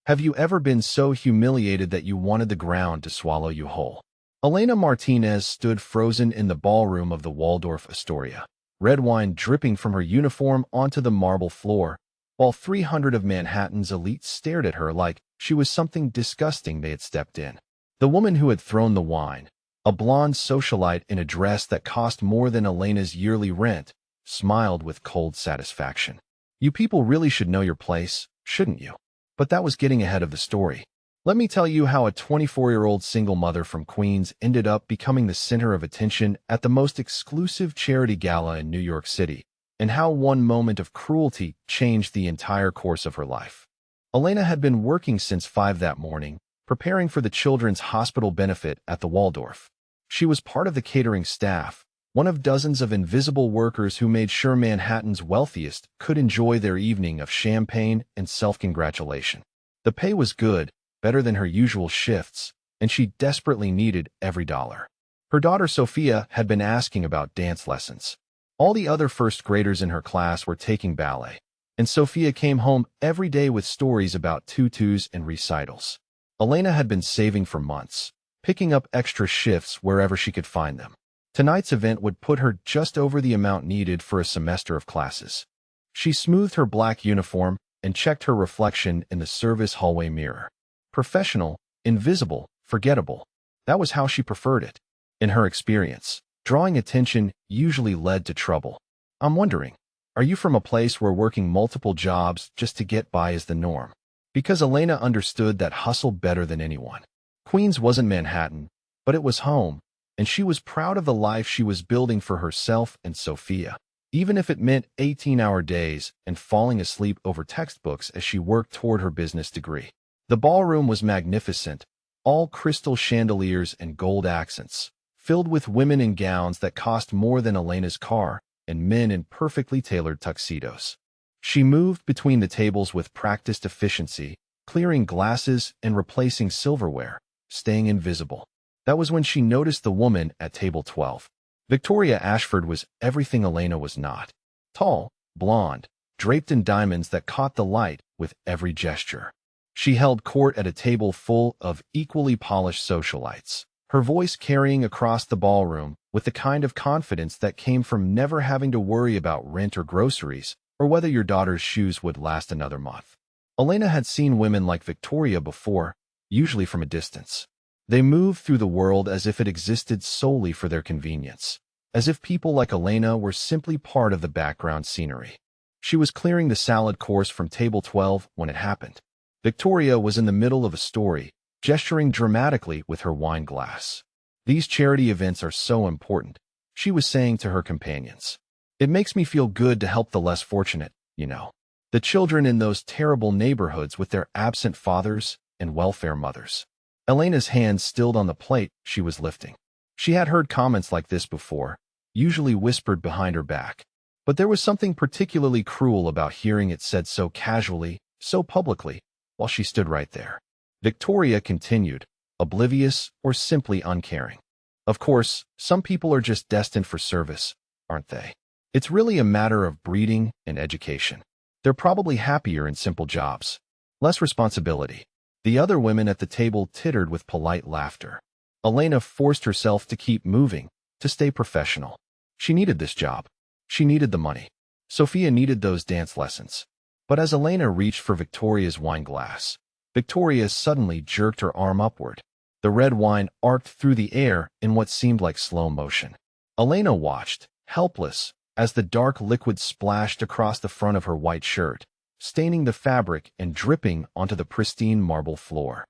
Have you ever been so humiliated that you wanted the ground to swallow you whole? Elena Martinez stood frozen in the ballroom of the Waldorf Astoria, red wine dripping from her uniform onto the marble floor, while 300 of Manhattan's elites stared at her like she was something disgusting they had stepped in. The woman who had thrown the wine, a blonde socialite in a dress that cost more than Elena's yearly rent, smiled with cold satisfaction. You people really should know your place, shouldn't you? But that was getting ahead of the story. Let me tell you how a 24-year-old single mother from Queens ended up becoming the center of attention at the most exclusive charity gala in New York City, and how one moment of cruelty changed the entire course of her life. Elena had been working since 5 that morning, preparing for the children's hospital benefit at the Waldorf. She was part of the catering staff, one of dozens of invisible workers who made sure Manhattan's wealthiest could enjoy their evening of champagne and self-congratulation. The pay was good, better than her usual shifts, and she desperately needed every dollar. Her daughter Sophia had been asking about dance lessons. All the other first graders in her class were taking ballet, and Sophia came home every day with stories about tutus and recitals. Elena had been saving for months, picking up extra shifts wherever she could find them. Tonight's event would put her just over the amount needed for a semester of classes. She smoothed her black uniform and checked her reflection in the service hallway mirror. Professional, invisible, forgettable. That was how she preferred it. In her experience, drawing attention usually led to trouble. I'm wondering, are you from a place where working multiple jobs just to get by is the norm? Because Elena understood that hustle better than anyone. Queens wasn't Manhattan, but it was home, and she was proud of the life she was building for herself and Sophia, even if it meant 18-hour days and falling asleep over textbooks as she worked toward her business degree. The ballroom was magnificent, all crystal chandeliers and gold accents, filled with women in gowns that cost more than Elena's car, and men in perfectly tailored tuxedos. She moved between the tables with practiced efficiency, clearing glasses and replacing silverware, staying invisible. That was when she noticed the woman at table 12. Victoria Ashford was everything Elena was not. Tall, blonde, draped in diamonds that caught the light with every gesture. She held court at a table full of equally polished socialites, her voice carrying across the ballroom with the kind of confidence that came from never having to worry about rent or groceries, or whether your daughter's shoes would last another month. Elena had seen women like Victoria before, usually from a distance. They moved through the world as if it existed solely for their convenience, as if people like Elena were simply part of the background scenery. She was clearing the salad course from table 12 when it happened. Victoria was in the middle of a story, gesturing dramatically with her wine glass. These charity events are so important, she was saying to her companions. It makes me feel good to help the less fortunate, you know. The children in those terrible neighborhoods with their absent fathers and welfare mothers. Elena's hands stilled on the plate she was lifting. She had heard comments like this before, usually whispered behind her back. But there was something particularly cruel about hearing it said so casually, so publicly, while she stood right there. Victoria continued, oblivious or simply uncaring. Of course, some people are just destined for service, aren't they? It's really a matter of breeding and education. They're probably happier in simple jobs. Less responsibility. The other women at the table tittered with polite laughter. Elena forced herself to keep moving, to stay professional. She needed this job. She needed the money. Sophia needed those dance lessons. But as Elena reached for Victoria's wine glass, Victoria suddenly jerked her arm upward. The red wine arced through the air in what seemed like slow motion. Elena watched, helpless, as the dark liquid splashed across the front of her white shirt, staining the fabric and dripping onto the pristine marble floor.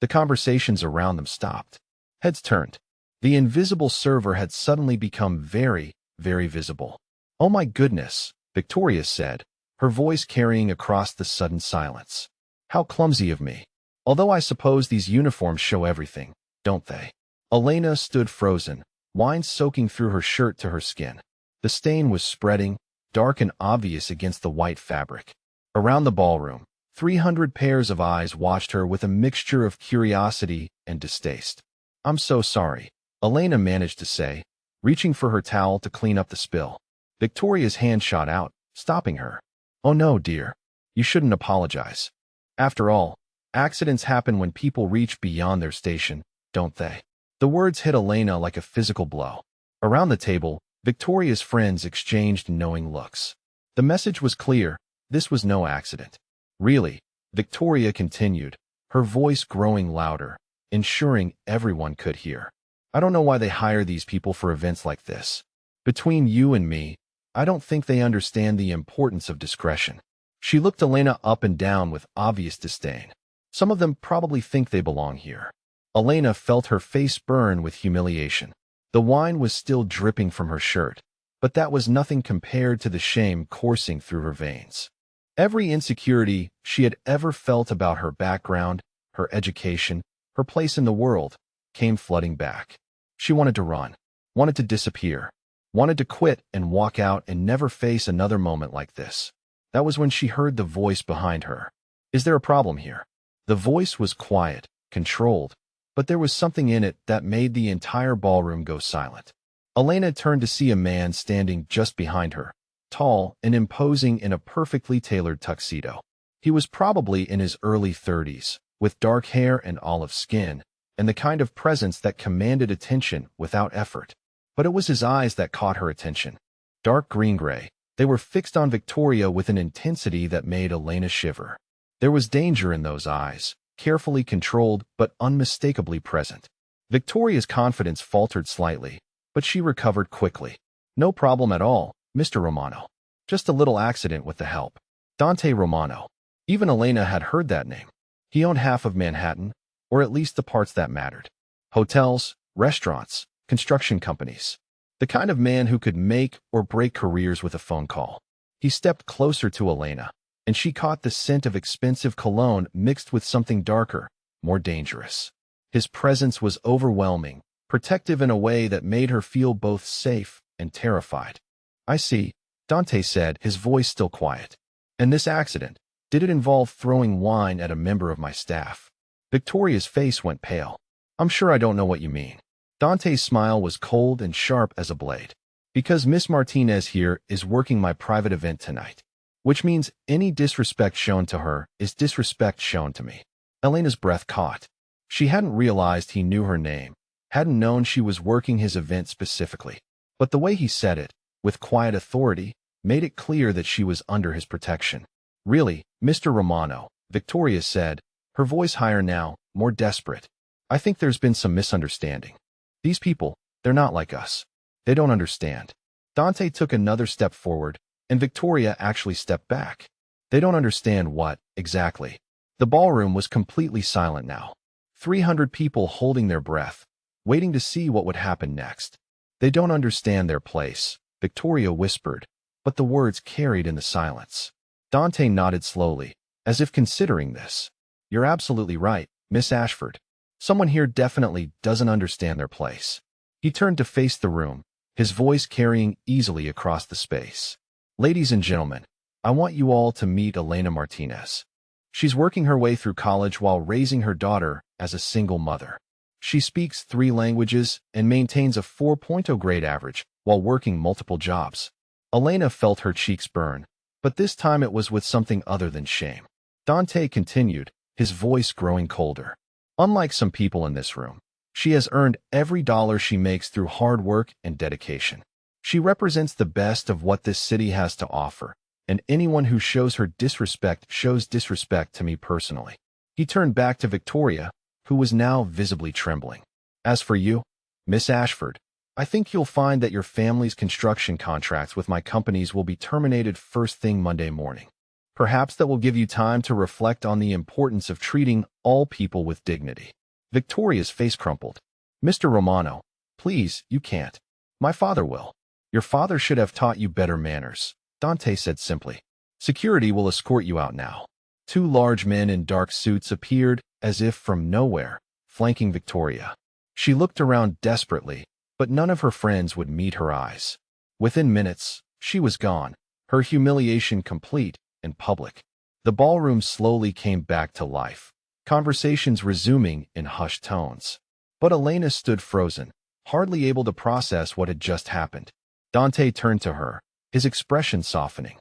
The conversations around them stopped. Heads turned. The invisible server had suddenly become very, very visible. "Oh my goodness," Victoria said, her voice carrying across the sudden silence. "How clumsy of me. Although I suppose these uniforms show everything, don't they?" Elena stood frozen, wine soaking through her shirt to her skin. The stain was spreading, dark and obvious against the white fabric. Around the ballroom, 300 pairs of eyes watched her with a mixture of curiosity and distaste. "I'm so sorry," Elena managed to say, reaching for her towel to clean up the spill. Victoria's hand shot out, stopping her. "Oh no, dear. You shouldn't apologize. After all, Accidents happen when people reach beyond their station, don't they? The words hit Elena like a physical blow. Around the table, Victoria's friends exchanged knowing looks. The message was clear. This was no accident. Really, Victoria continued, her voice growing louder, ensuring everyone could hear. I don't know why they hire these people for events like this. Between you and me, I don't think they understand the importance of discretion. She looked Elena up and down with obvious disdain. Some of them probably think they belong here. Elena felt her face burn with humiliation. The wine was still dripping from her shirt, but that was nothing compared to the shame coursing through her veins. Every insecurity she had ever felt about her background, her education, her place in the world, came flooding back. She wanted to run, wanted to disappear, wanted to quit and walk out and never face another moment like this. That was when she heard the voice behind her. Is there a problem here? The voice was quiet, controlled, but there was something in it that made the entire ballroom go silent. Elena turned to see a man standing just behind her, tall and imposing in a perfectly tailored tuxedo. He was probably in his early 30s, with dark hair and olive skin, and the kind of presence that commanded attention without effort. But it was his eyes that caught her attention. Dark green-gray, they were fixed on Victoria with an intensity that made Elena shiver. There was danger in those eyes, carefully controlled but unmistakably present. Victoria's confidence faltered slightly, but she recovered quickly. No problem at all, Mr. Romano. Just a little accident with the help. Dante Romano. Even Elena had heard that name. He owned half of Manhattan, or at least the parts that mattered. Hotels, restaurants, construction companies. The kind of man who could make or break careers with a phone call. He stepped closer to Elena, and she caught the scent of expensive cologne mixed with something darker, more dangerous. His presence was overwhelming, protective in a way that made her feel both safe and terrified. I see, Dante said, his voice still quiet. And this accident, did it involve throwing wine at a member of my staff? Victoria's face went pale. I'm sure I don't know what you mean. Dante's smile was cold and sharp as a blade. Because Miss Martinez here is working my private event tonight. Which means any disrespect shown to her is disrespect shown to me. Elena's breath caught. She hadn't realized he knew her name, hadn't known she was working his event specifically. But the way he said it, with quiet authority, made it clear that she was under his protection. Really, Mr. Romano, Victoria said, her voice higher now, more desperate. I think there's been some misunderstanding. These people, they're not like us. They don't understand. Dante took another step forward, and Victoria actually stepped back. They don't understand what, exactly. The ballroom was completely silent now. 300 people holding their breath, waiting to see what would happen next. They don't understand their place, Victoria whispered, but the words carried in the silence. Dante nodded slowly, as if considering this. You're absolutely right, Miss Ashford. Someone here definitely doesn't understand their place. He turned to face the room, his voice carrying easily across the space. Ladies and gentlemen, I want you all to meet Elena Martinez. She's working her way through college while raising her daughter as a single mother. She speaks 3 languages and maintains a 4.0 grade average while working multiple jobs. Elena felt her cheeks burn, but this time it was with something other than shame. Dante continued, his voice growing colder. Unlike some people in this room, she has earned every dollar she makes through hard work and dedication. She represents the best of what this city has to offer, and anyone who shows her disrespect shows disrespect to me personally. He turned back to Victoria, who was now visibly trembling. As for you, Miss Ashford, I think you'll find that your family's construction contracts with my companies will be terminated first thing Monday morning. Perhaps that will give you time to reflect on the importance of treating all people with dignity. Victoria's face crumpled. Mr. Romano, please, you can't. My father will. Your father should have taught you better manners, Dante said simply. Security will escort you out now. 2 large men in dark suits appeared, as if from nowhere, flanking Victoria. She looked around desperately, but none of her friends would meet her eyes. Within minutes, she was gone, her humiliation complete and public. The ballroom slowly came back to life, conversations resuming in hushed tones. But Elena stood frozen, hardly able to process what had just happened. Dante turned to her, his expression softening.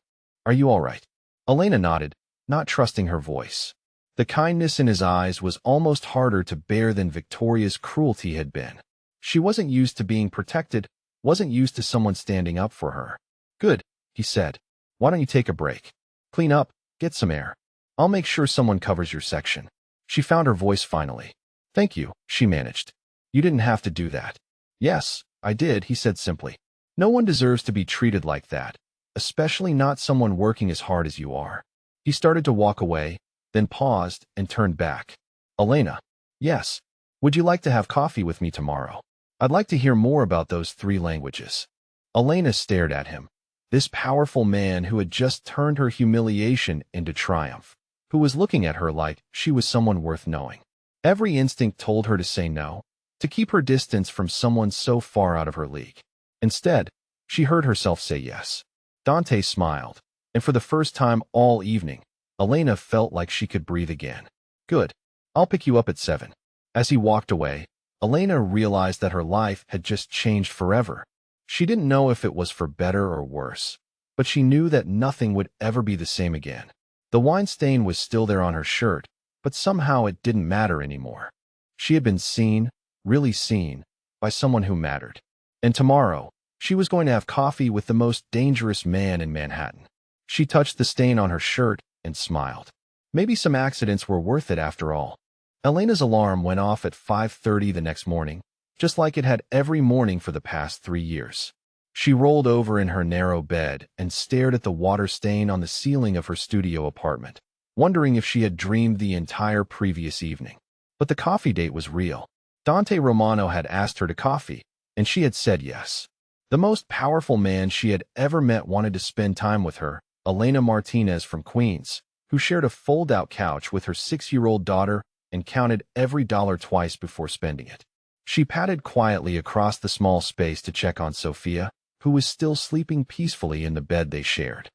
Are you all right? Elena nodded, not trusting her voice. The kindness in his eyes was almost harder to bear than Victoria's cruelty had been. She wasn't used to being protected, wasn't used to someone standing up for her. Good, he said. Why don't you take a break? Clean up, get some air. I'll make sure someone covers your section. She found her voice finally. Thank you, she managed. You didn't have to do that. Yes, I did, he said simply. No one deserves to be treated like that, especially not someone working as hard as you are. He started to walk away, then paused and turned back. Elena. Yes. Would you like to have coffee with me tomorrow? I'd like to hear more about those 3 languages. Elena stared at him. This powerful man who had just turned her humiliation into triumph, who was looking at her like she was someone worth knowing. Every instinct told her to say no, to keep her distance from someone so far out of her league. Instead, she heard herself say yes. Dante smiled, and for the first time all evening, Elena felt like she could breathe again. Good. I'll pick you up at 7. As he walked away, Elena realized that her life had just changed forever. She didn't know if it was for better or worse, but she knew that nothing would ever be the same again. The wine stain was still there on her shirt, but somehow it didn't matter anymore. She had been seen, really seen, by someone who mattered. And tomorrow, she was going to have coffee with the most dangerous man in Manhattan. She touched the stain on her shirt and smiled. Maybe some accidents were worth it after all. Elena's alarm went off at 5:30 the next morning, just like it had every morning for the past 3 years. She rolled over in her narrow bed and stared at the water stain on the ceiling of her studio apartment, wondering if she had dreamed the entire previous evening. But the coffee date was real. Dante Romano had asked her to coffee, and she had said yes. The most powerful man she had ever met wanted to spend time with her, Elena Martinez from Queens, who shared a fold-out couch with her 6-year-old daughter and counted every dollar twice before spending it. She padded quietly across the small space to check on Sophia, who was still sleeping peacefully in the bed they shared.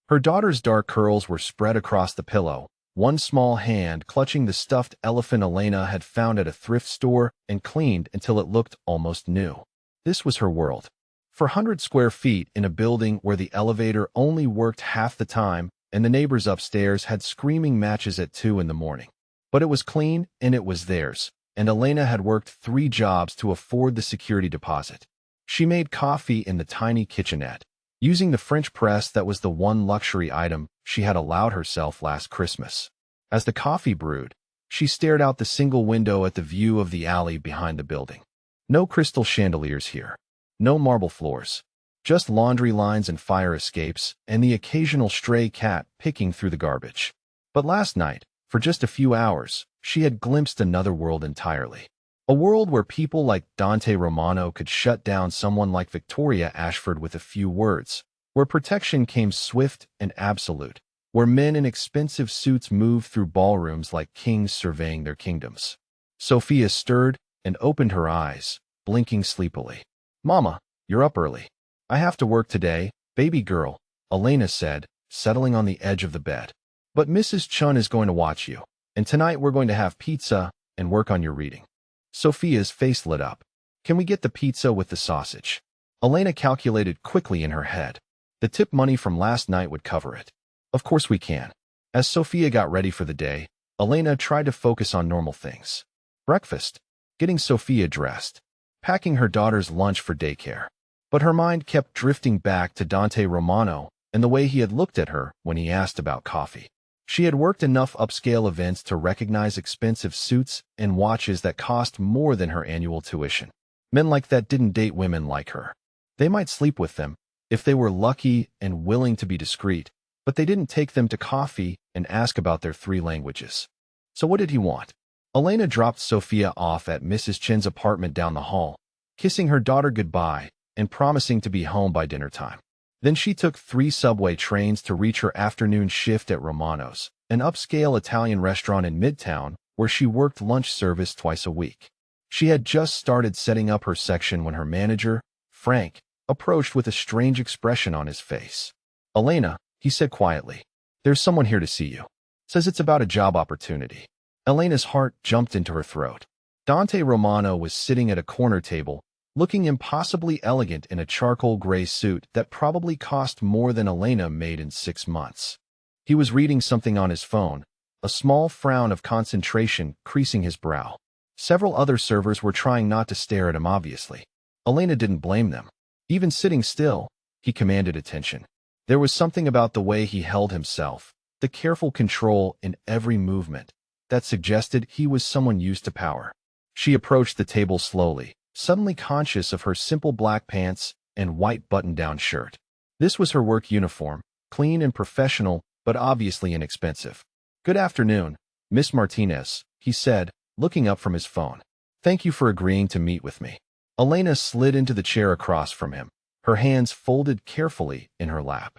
Her daughter's dark curls were spread across the pillow, one small hand clutching the stuffed elephant Elena had found at a thrift store and cleaned until it looked almost new. This was her world. For 100 square feet in a building where the elevator only worked half the time and the neighbors upstairs had screaming matches at 2 in the morning. But it was clean and it was theirs, and Elena had worked 3 jobs to afford the security deposit. She made coffee in the tiny kitchenette, using the French press that was the one luxury item she had allowed herself last Christmas. As the coffee brewed, she stared out the single window at the view of the alley behind the building. No crystal chandeliers here. No marble floors. Just laundry lines and fire escapes, and the occasional stray cat picking through the garbage. But last night, for just a few hours, she had glimpsed another world entirely. A world where people like Dante Romano could shut down someone like Victoria Ashford with a few words, where protection came swift and absolute, where men in expensive suits moved through ballrooms like kings surveying their kingdoms. Sophia stirred and opened her eyes, blinking sleepily. Mama, you're up early. I have to work today, baby girl, Elena said, settling on the edge of the bed. But Mrs. Chun is going to watch you, and tonight we're going to have pizza and work on your reading. Sophia's face lit up. Can we get the pizza with the sausage? Elena calculated quickly in her head. The tip money from last night would cover it. Of course we can. As Sophia got ready for the day, Elena tried to focus on normal things. Breakfast, getting Sophia dressed, packing her daughter's lunch for daycare. But her mind kept drifting back to Dante Romano and the way he had looked at her when he asked about coffee. She had worked enough upscale events to recognize expensive suits and watches that cost more than her annual tuition. Men like that didn't date women like her. They might sleep with them, if they were lucky and willing to be discreet, but they didn't take them to coffee and ask about their 3 languages. So what did he want? Elena dropped Sophia off at Mrs. Chin's apartment down the hall, kissing her daughter goodbye and promising to be home by dinner time. Then she took 3 subway trains to reach her afternoon shift at Romano's, an upscale Italian restaurant in Midtown where she worked lunch service twice a week. She had just started setting up her section when her manager, Frank, approached with a strange expression on his face. Elena, he said quietly, there's someone here to see you. Says it's about a job opportunity. Elena's heart jumped into her throat. Dante Romano was sitting at a corner table, looking impossibly elegant in a charcoal gray suit that probably cost more than Elena made in 6 months. He was reading something on his phone, a small frown of concentration creasing his brow. Several other servers were trying not to stare at him obviously. Elena didn't blame them. Even sitting still, he commanded attention. There was something about the way he held himself, the careful control in every movement, that suggested he was someone used to power. She approached the table slowly, suddenly conscious of her simple black pants and white button-down shirt. This was her work uniform, clean and professional, but obviously inexpensive. "Good afternoon, Miss Martinez," he said, looking up from his phone. "Thank you for agreeing to meet with me." Elena slid into the chair across from him, her hands folded carefully in her lap.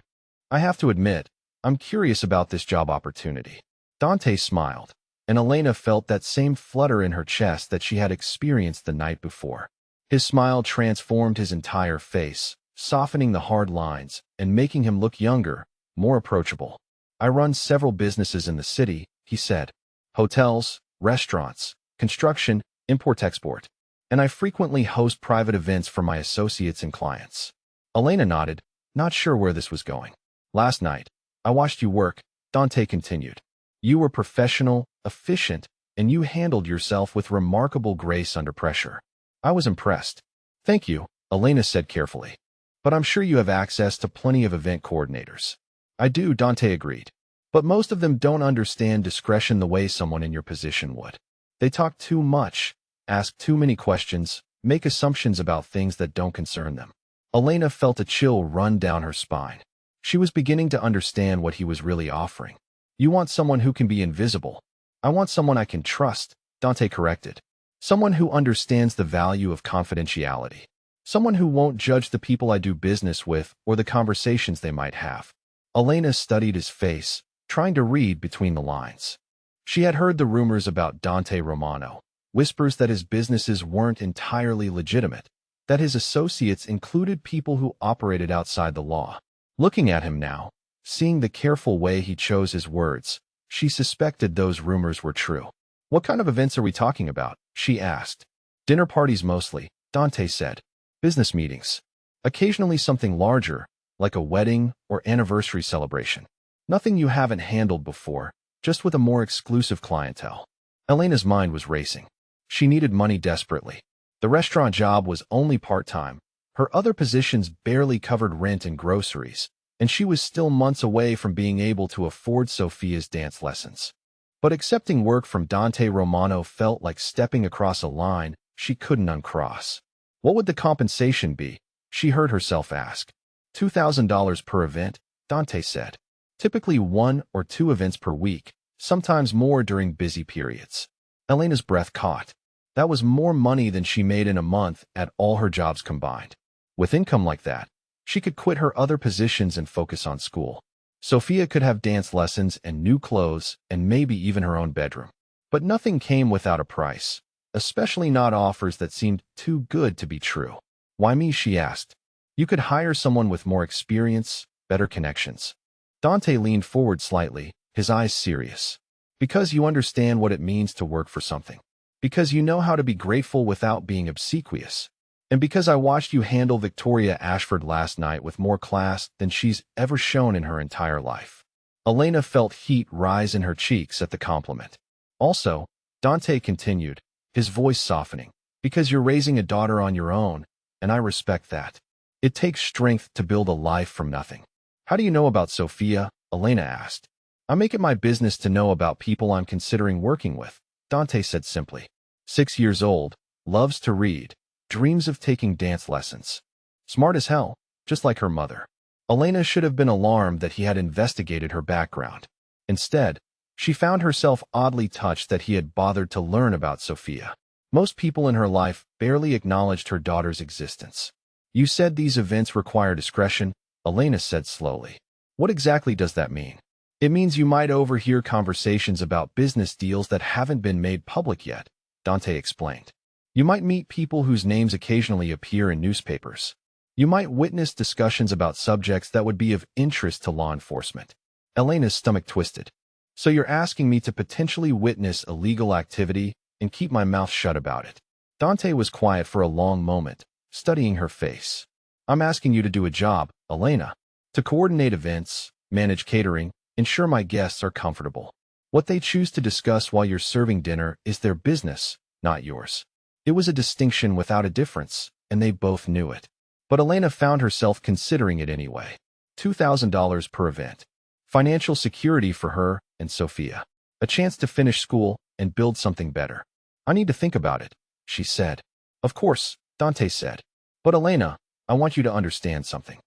"I have to admit, I'm curious about this job opportunity." Dante smiled, and Elena felt that same flutter in her chest that she had experienced the night before. His smile transformed his entire face, softening the hard lines and making him look younger, more approachable. "I run several businesses in the city," he said. "Hotels, restaurants, construction, import-export. And I frequently host private events for my associates and clients." Elena nodded, not sure where this was going. "Last night, I watched you work," Dante continued. "You were professional, efficient, and you handled yourself with remarkable grace under pressure. I was impressed." "Thank you," Elena said carefully. "But I'm sure you have access to plenty of event coordinators." "I do," Dante agreed. "But most of them don't understand discretion the way someone in your position would. They talk too much, ask too many questions, make assumptions about things that don't concern them." Elena felt a chill run down her spine. She was beginning to understand what he was really offering. "You want someone who can be invisible." "I want someone I can trust," Dante corrected. "Someone who understands the value of confidentiality. Someone who won't judge the people I do business with or the conversations they might have." Elena studied his face, trying to read between the lines. She had heard the rumors about Dante Romano, whispers that his businesses weren't entirely legitimate, that his associates included people who operated outside the law. Looking at him now, seeing the careful way he chose his words, she suspected those rumors were true. "What kind of events are we talking about?" she asked. "Dinner parties mostly," Dante said. "Business meetings. Occasionally something larger, like a wedding or anniversary celebration. Nothing you haven't handled before, just with a more exclusive clientele." Elena's mind was racing. She needed money desperately. The restaurant job was only part-time. Her other positions barely covered rent and groceries, and she was still months away from being able to afford Sophia's dance lessons. But accepting work from Dante Romano felt like stepping across a line she couldn't uncross. What would the compensation be? She heard herself ask. $2,000 per event, Dante said. Typically 1 or 2 events per week, sometimes more during busy periods. Elena's breath caught. That was more money than she made in a month at all her jobs combined. With income like that, she could quit her other positions and focus on school. Sophia could have dance lessons and new clothes and maybe even her own bedroom. But nothing came without a price, especially not offers that seemed too good to be true. "Why me?" she asked. "You could hire someone with more experience, better connections." Dante leaned forward slightly, his eyes serious. "Because you understand what it means to work for something. Because you know how to be grateful without being obsequious. And because I watched you handle Victoria Ashford last night with more class than she's ever shown in her entire life." Elena felt heat rise in her cheeks at the compliment. "Also," Dante continued, his voice softening, "because you're raising a daughter on your own, and I respect that. It takes strength to build a life from nothing." "How do you know about Sophia?" Elena asked. "I make it my business to know about people I'm considering working with," Dante said simply. 6 years old, loves to read, dreams of taking dance lessons. Smart as hell, just like her mother. Elena should have been alarmed that he had investigated her background. Instead, she found herself oddly touched that he had bothered to learn about Sophia. Most people in her life barely acknowledged her daughter's existence. "You said these events require discretion," Elena said slowly. "What exactly does that mean?" "It means you might overhear conversations about business deals that haven't been made public yet," Dante explained. "You might meet people whose names occasionally appear in newspapers. You might witness discussions about subjects that would be of interest to law enforcement." Elena's stomach twisted. "So you're asking me to potentially witness illegal activity and keep my mouth shut about it?" Dante was quiet for a long moment, studying her face. "I'm asking you to do a job, Elena. To coordinate events, manage catering, ensure my guests are comfortable." What they choose to discuss while you're serving dinner is their business, not yours. It was a distinction without a difference, and they both knew it. But Elena found herself considering it anyway. $2,000 per event. Financial security for her and Sophia. A chance to finish school and build something better. I need to think about it, she said. Of course, Dante said. But Elena, I want you to understand something.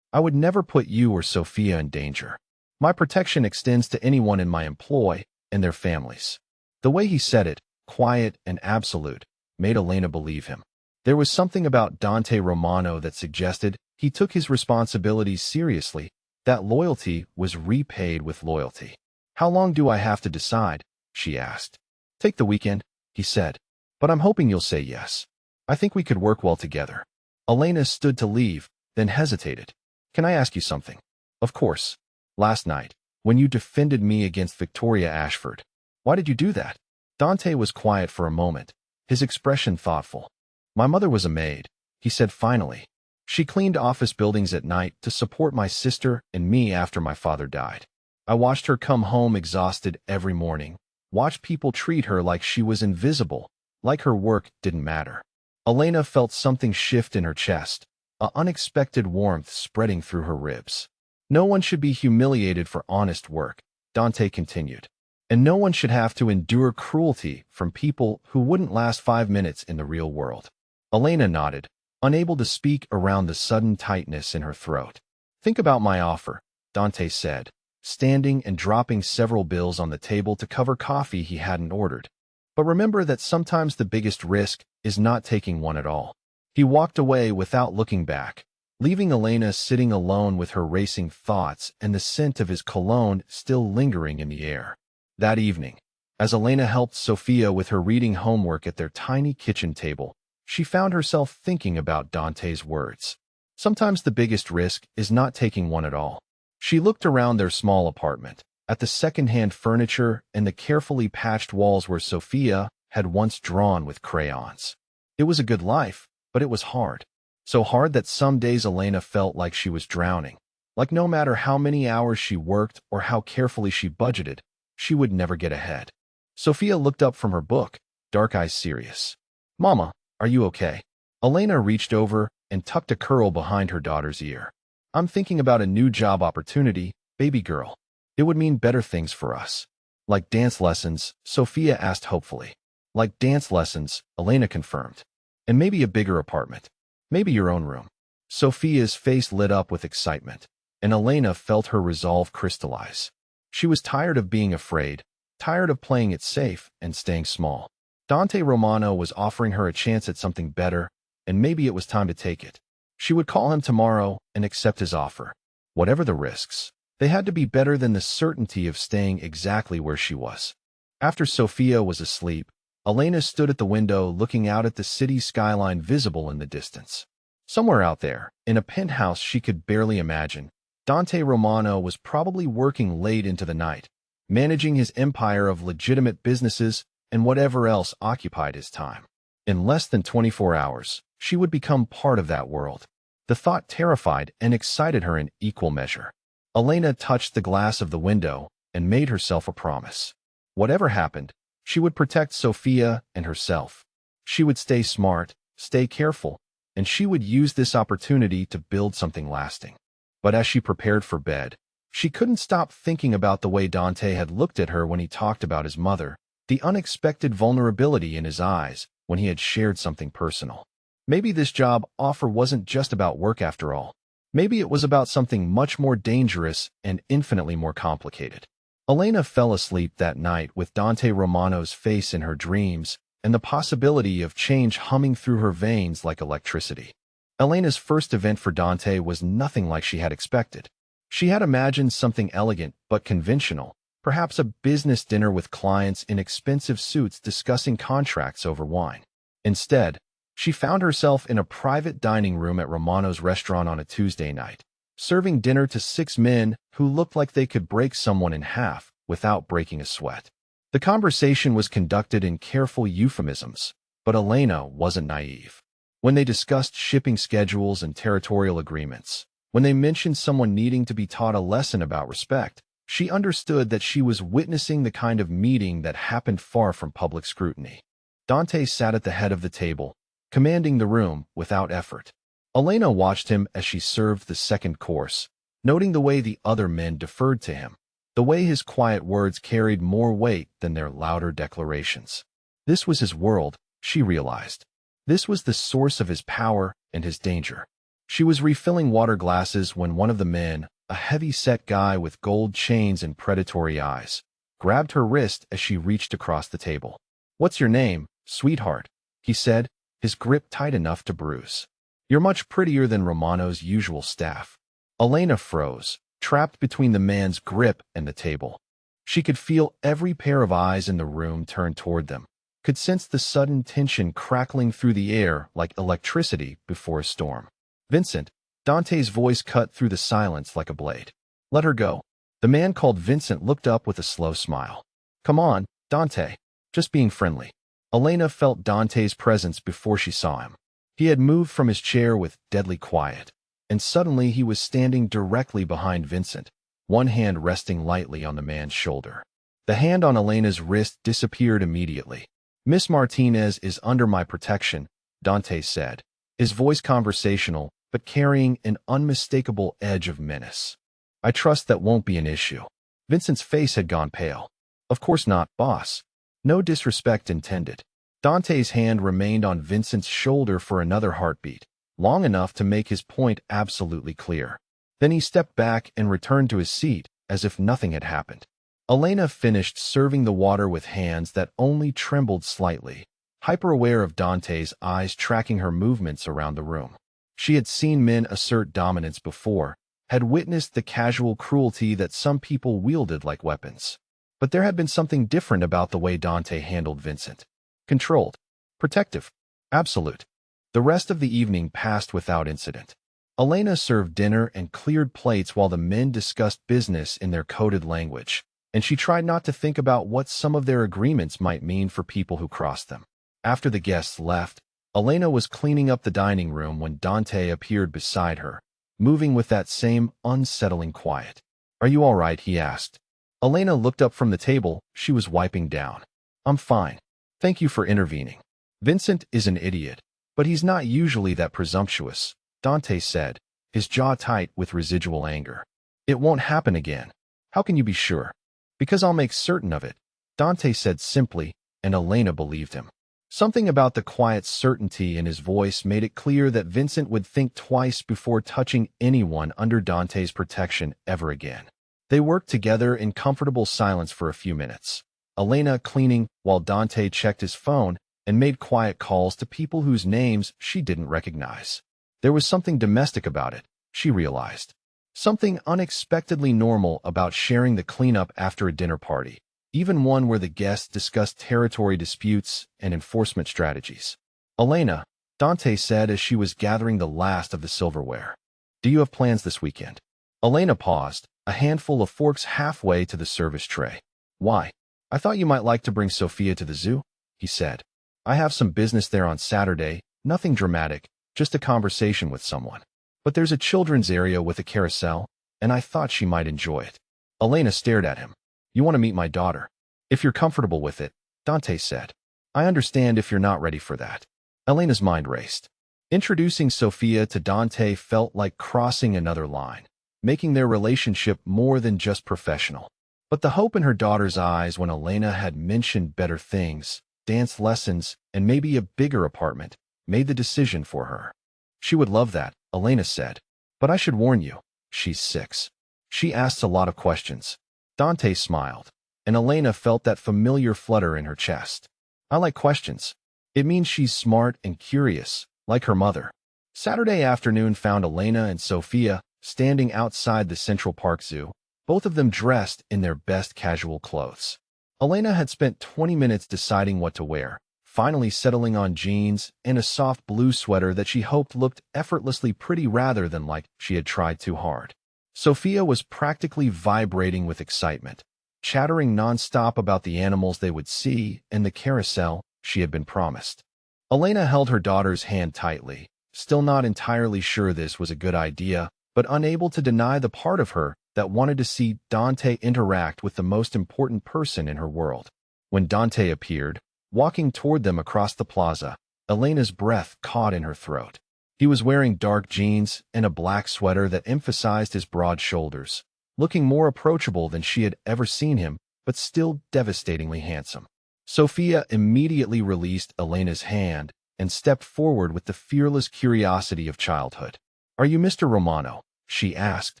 I would never put you or Sophia in danger. My protection extends to anyone in my employ and their families. The way he said it, quiet and absolute, made Elena believe him. There was something about Dante Romano that suggested he took his responsibilities seriously, that loyalty was repaid with loyalty. How long do I have to decide? She asked. Take the weekend, he said. But I'm hoping you'll say yes. I think we could work well together. Elena stood to leave, then hesitated. Can I ask you something? Of course. Last night, when you defended me against Victoria Ashford, why did you do that? Dante was quiet for a moment, his expression thoughtful. My mother was a maid, he said finally. She cleaned office buildings at night to support my sister and me after my father died. I watched her come home exhausted every morning, watched people treat her like she was invisible, like her work didn't matter. Elena felt something shift in her chest, an unexpected warmth spreading through her ribs. No one should be humiliated for honest work, Dante continued. And no one should have to endure cruelty from people who wouldn't last 5 minutes in the real world. Elena nodded, unable to speak around the sudden tightness in her throat. Think about my offer, Dante said, standing and dropping several bills on the table to cover coffee he hadn't ordered. But remember that sometimes the biggest risk is not taking one at all. He walked away without looking back, leaving Elena sitting alone with her racing thoughts and the scent of his cologne still lingering in the air. That evening, as Elena helped Sophia with her reading homework at their tiny kitchen table, she found herself thinking about Dante's words. Sometimes the biggest risk is not taking one at all. She looked around their small apartment, at the second-hand furniture and the carefully patched walls where Sophia had once drawn with crayons. It was a good life, but it was hard. So hard that some days Elena felt like she was drowning, like no matter how many hours she worked or how carefully she budgeted, she would never get ahead. Sophia looked up from her book, dark eyes serious. Mama, are you okay? Elena reached over and tucked a curl behind her daughter's ear. I'm thinking about a new job opportunity, baby girl. It would mean better things for us. Like dance lessons, Sophia asked hopefully. Like dance lessons, Elena confirmed. And maybe a bigger apartment. Maybe your own room. Sophia's face lit up with excitement, and Elena felt her resolve crystallize. She was tired of being afraid, tired of playing it safe and staying small. Dante Romano was offering her a chance at something better, and maybe it was time to take it. She would call him tomorrow and accept his offer. Whatever the risks, they had to be better than the certainty of staying exactly where she was. After Sophia was asleep, Elena stood at the window looking out at the city skyline visible in the distance. Somewhere out there, in a penthouse she could barely imagine, Dante Romano was probably working late into the night, managing his empire of legitimate businesses and whatever else occupied his time. In less than 24 hours, she would become part of that world. The thought terrified and excited her in equal measure. Elena touched the glass of the window and made herself a promise. Whatever happened, she would protect Sophia and herself. She would stay smart, stay careful, and she would use this opportunity to build something lasting. But as she prepared for bed, she couldn't stop thinking about the way Dante had looked at her when he talked about his mother, the unexpected vulnerability in his eyes when he had shared something personal. Maybe this job offer wasn't just about work after all. Maybe it was about something much more dangerous and infinitely more complicated. Elena fell asleep that night with Dante Romano's face in her dreams and the possibility of change humming through her veins like electricity. Elena's first event for Dante was nothing like she had expected. She had imagined something elegant but conventional, perhaps a business dinner with clients in expensive suits discussing contracts over wine. Instead, she found herself in a private dining room at Romano's restaurant on a Tuesday night, serving dinner to 6 men who looked like they could break someone in half without breaking a sweat. The conversation was conducted in careful euphemisms, but Elena wasn't naive. When they discussed shipping schedules and territorial agreements, when they mentioned someone needing to be taught a lesson about respect, She understood that she was witnessing the kind of meeting that happened far from public scrutiny. Dante sat at the head of the table, commanding the room without effort. Elena watched him as she served the second course, noting the way the other men deferred to him, the way his quiet words carried more weight than their louder declarations. This was his world, she realized. This was the source of his power and his danger. She was refilling water glasses when one of the men, a heavy-set guy with gold chains and predatory eyes, grabbed her wrist as she reached across the table. "What's your name, sweetheart?" he said, his grip tight enough to bruise. "You're much prettier than Romano's usual staff." Elena froze, trapped between the man's grip and the table. She could feel every pair of eyes in the room turn toward them, could sense the sudden tension crackling through the air like electricity before a storm. "Vincent," Dante's voice cut through the silence like a blade. "Let her go." The man called Vincent looked up with a slow smile. "Come on, Dante. Just being friendly." Elena felt Dante's presence before she saw him. He had moved from his chair with deadly quiet, and suddenly he was standing directly behind Vincent, one hand resting lightly on the man's shoulder. The hand on Elena's wrist disappeared immediately. "Miss Martinez is under my protection," Dante said, his voice conversational, but carrying an unmistakable edge of menace. "I trust that won't be an issue." Vincent's face had gone pale. "Of course not, boss. No disrespect intended." Dante's hand remained on Vincent's shoulder for another heartbeat, long enough to make his point absolutely clear. Then he stepped back and returned to his seat, as if nothing had happened. Elena finished serving the water with hands that only trembled slightly, hyper-aware of Dante's eyes tracking her movements around the room. She had seen men assert dominance before, had witnessed the casual cruelty that some people wielded like weapons. But there had been something different about the way Dante handled Vincent. Controlled, protective, absolute. The rest of the evening passed without incident. Elena served dinner and cleared plates while the men discussed business in their coded language, and she tried not to think about what some of their agreements might mean for people who crossed them. After the guests left, Elena was cleaning up the dining room when Dante appeared beside her, moving with that same unsettling quiet. "Are you all right?" he asked. Elena looked up from the table she was wiping down. "I'm fine. Thank you for intervening." "Vincent is an idiot, but he's not usually that presumptuous," Dante said, his jaw tight with residual anger. "It won't happen again." "How can you be sure?" "Because I'll make certain of it," Dante said simply, and Elena believed him. Something about the quiet certainty in his voice made it clear that Vincent would think twice before touching anyone under Dante's protection ever again. They worked together in comfortable silence for a few minutes, Elena cleaning while Dante checked his phone and made quiet calls to people whose names she didn't recognize. There was something domestic about it, she realized. Something unexpectedly normal about sharing the cleanup after a dinner party, even one where the guests discussed territory disputes and enforcement strategies. "Elena," Dante said as she was gathering the last of the silverware, "do you have plans this weekend?" Elena paused, a handful of forks halfway to the service tray. "Why? I thought you might like to bring Sophia to the zoo," he said. "I have some business there on Saturday, nothing dramatic, just a conversation with someone. But there's a children's area with a carousel, and I thought she might enjoy it." Elena stared at him. "You want to meet my daughter?" "If you're comfortable with it," Dante said. "I understand if you're not ready for that." Elena's mind raced. Introducing Sophia to Dante felt like crossing another line, making their relationship more than just professional. But the hope in her daughter's eyes when Elena had mentioned better things, dance lessons, and maybe a bigger apartment, made the decision for her. "She would love that," Elena said. "But I should warn you, she's 6. She asks a lot of questions." Dante smiled, and Elena felt that familiar flutter in her chest. "I like questions. It means she's smart and curious, like her mother." Saturday afternoon found Elena and Sophia standing outside the Central Park Zoo, both of them dressed in their best casual clothes. Elena had spent 20 minutes deciding what to wear, finally settling on jeans and a soft blue sweater that she hoped looked effortlessly pretty rather than like she had tried too hard. Sophia was practically vibrating with excitement, chattering nonstop about the animals they would see and the carousel she had been promised. Elena held her daughter's hand tightly, still not entirely sure this was a good idea, but unable to deny the part of her that wanted to see Dante interact with the most important person in her world. When Dante appeared, walking toward them across the plaza, Elena's breath caught in her throat. He was wearing dark jeans and a black sweater that emphasized his broad shoulders, looking more approachable than she had ever seen him, but still devastatingly handsome. Sophia immediately released Elena's hand and stepped forward with the fearless curiosity of childhood. "Are you Mr. Romano?" she asked,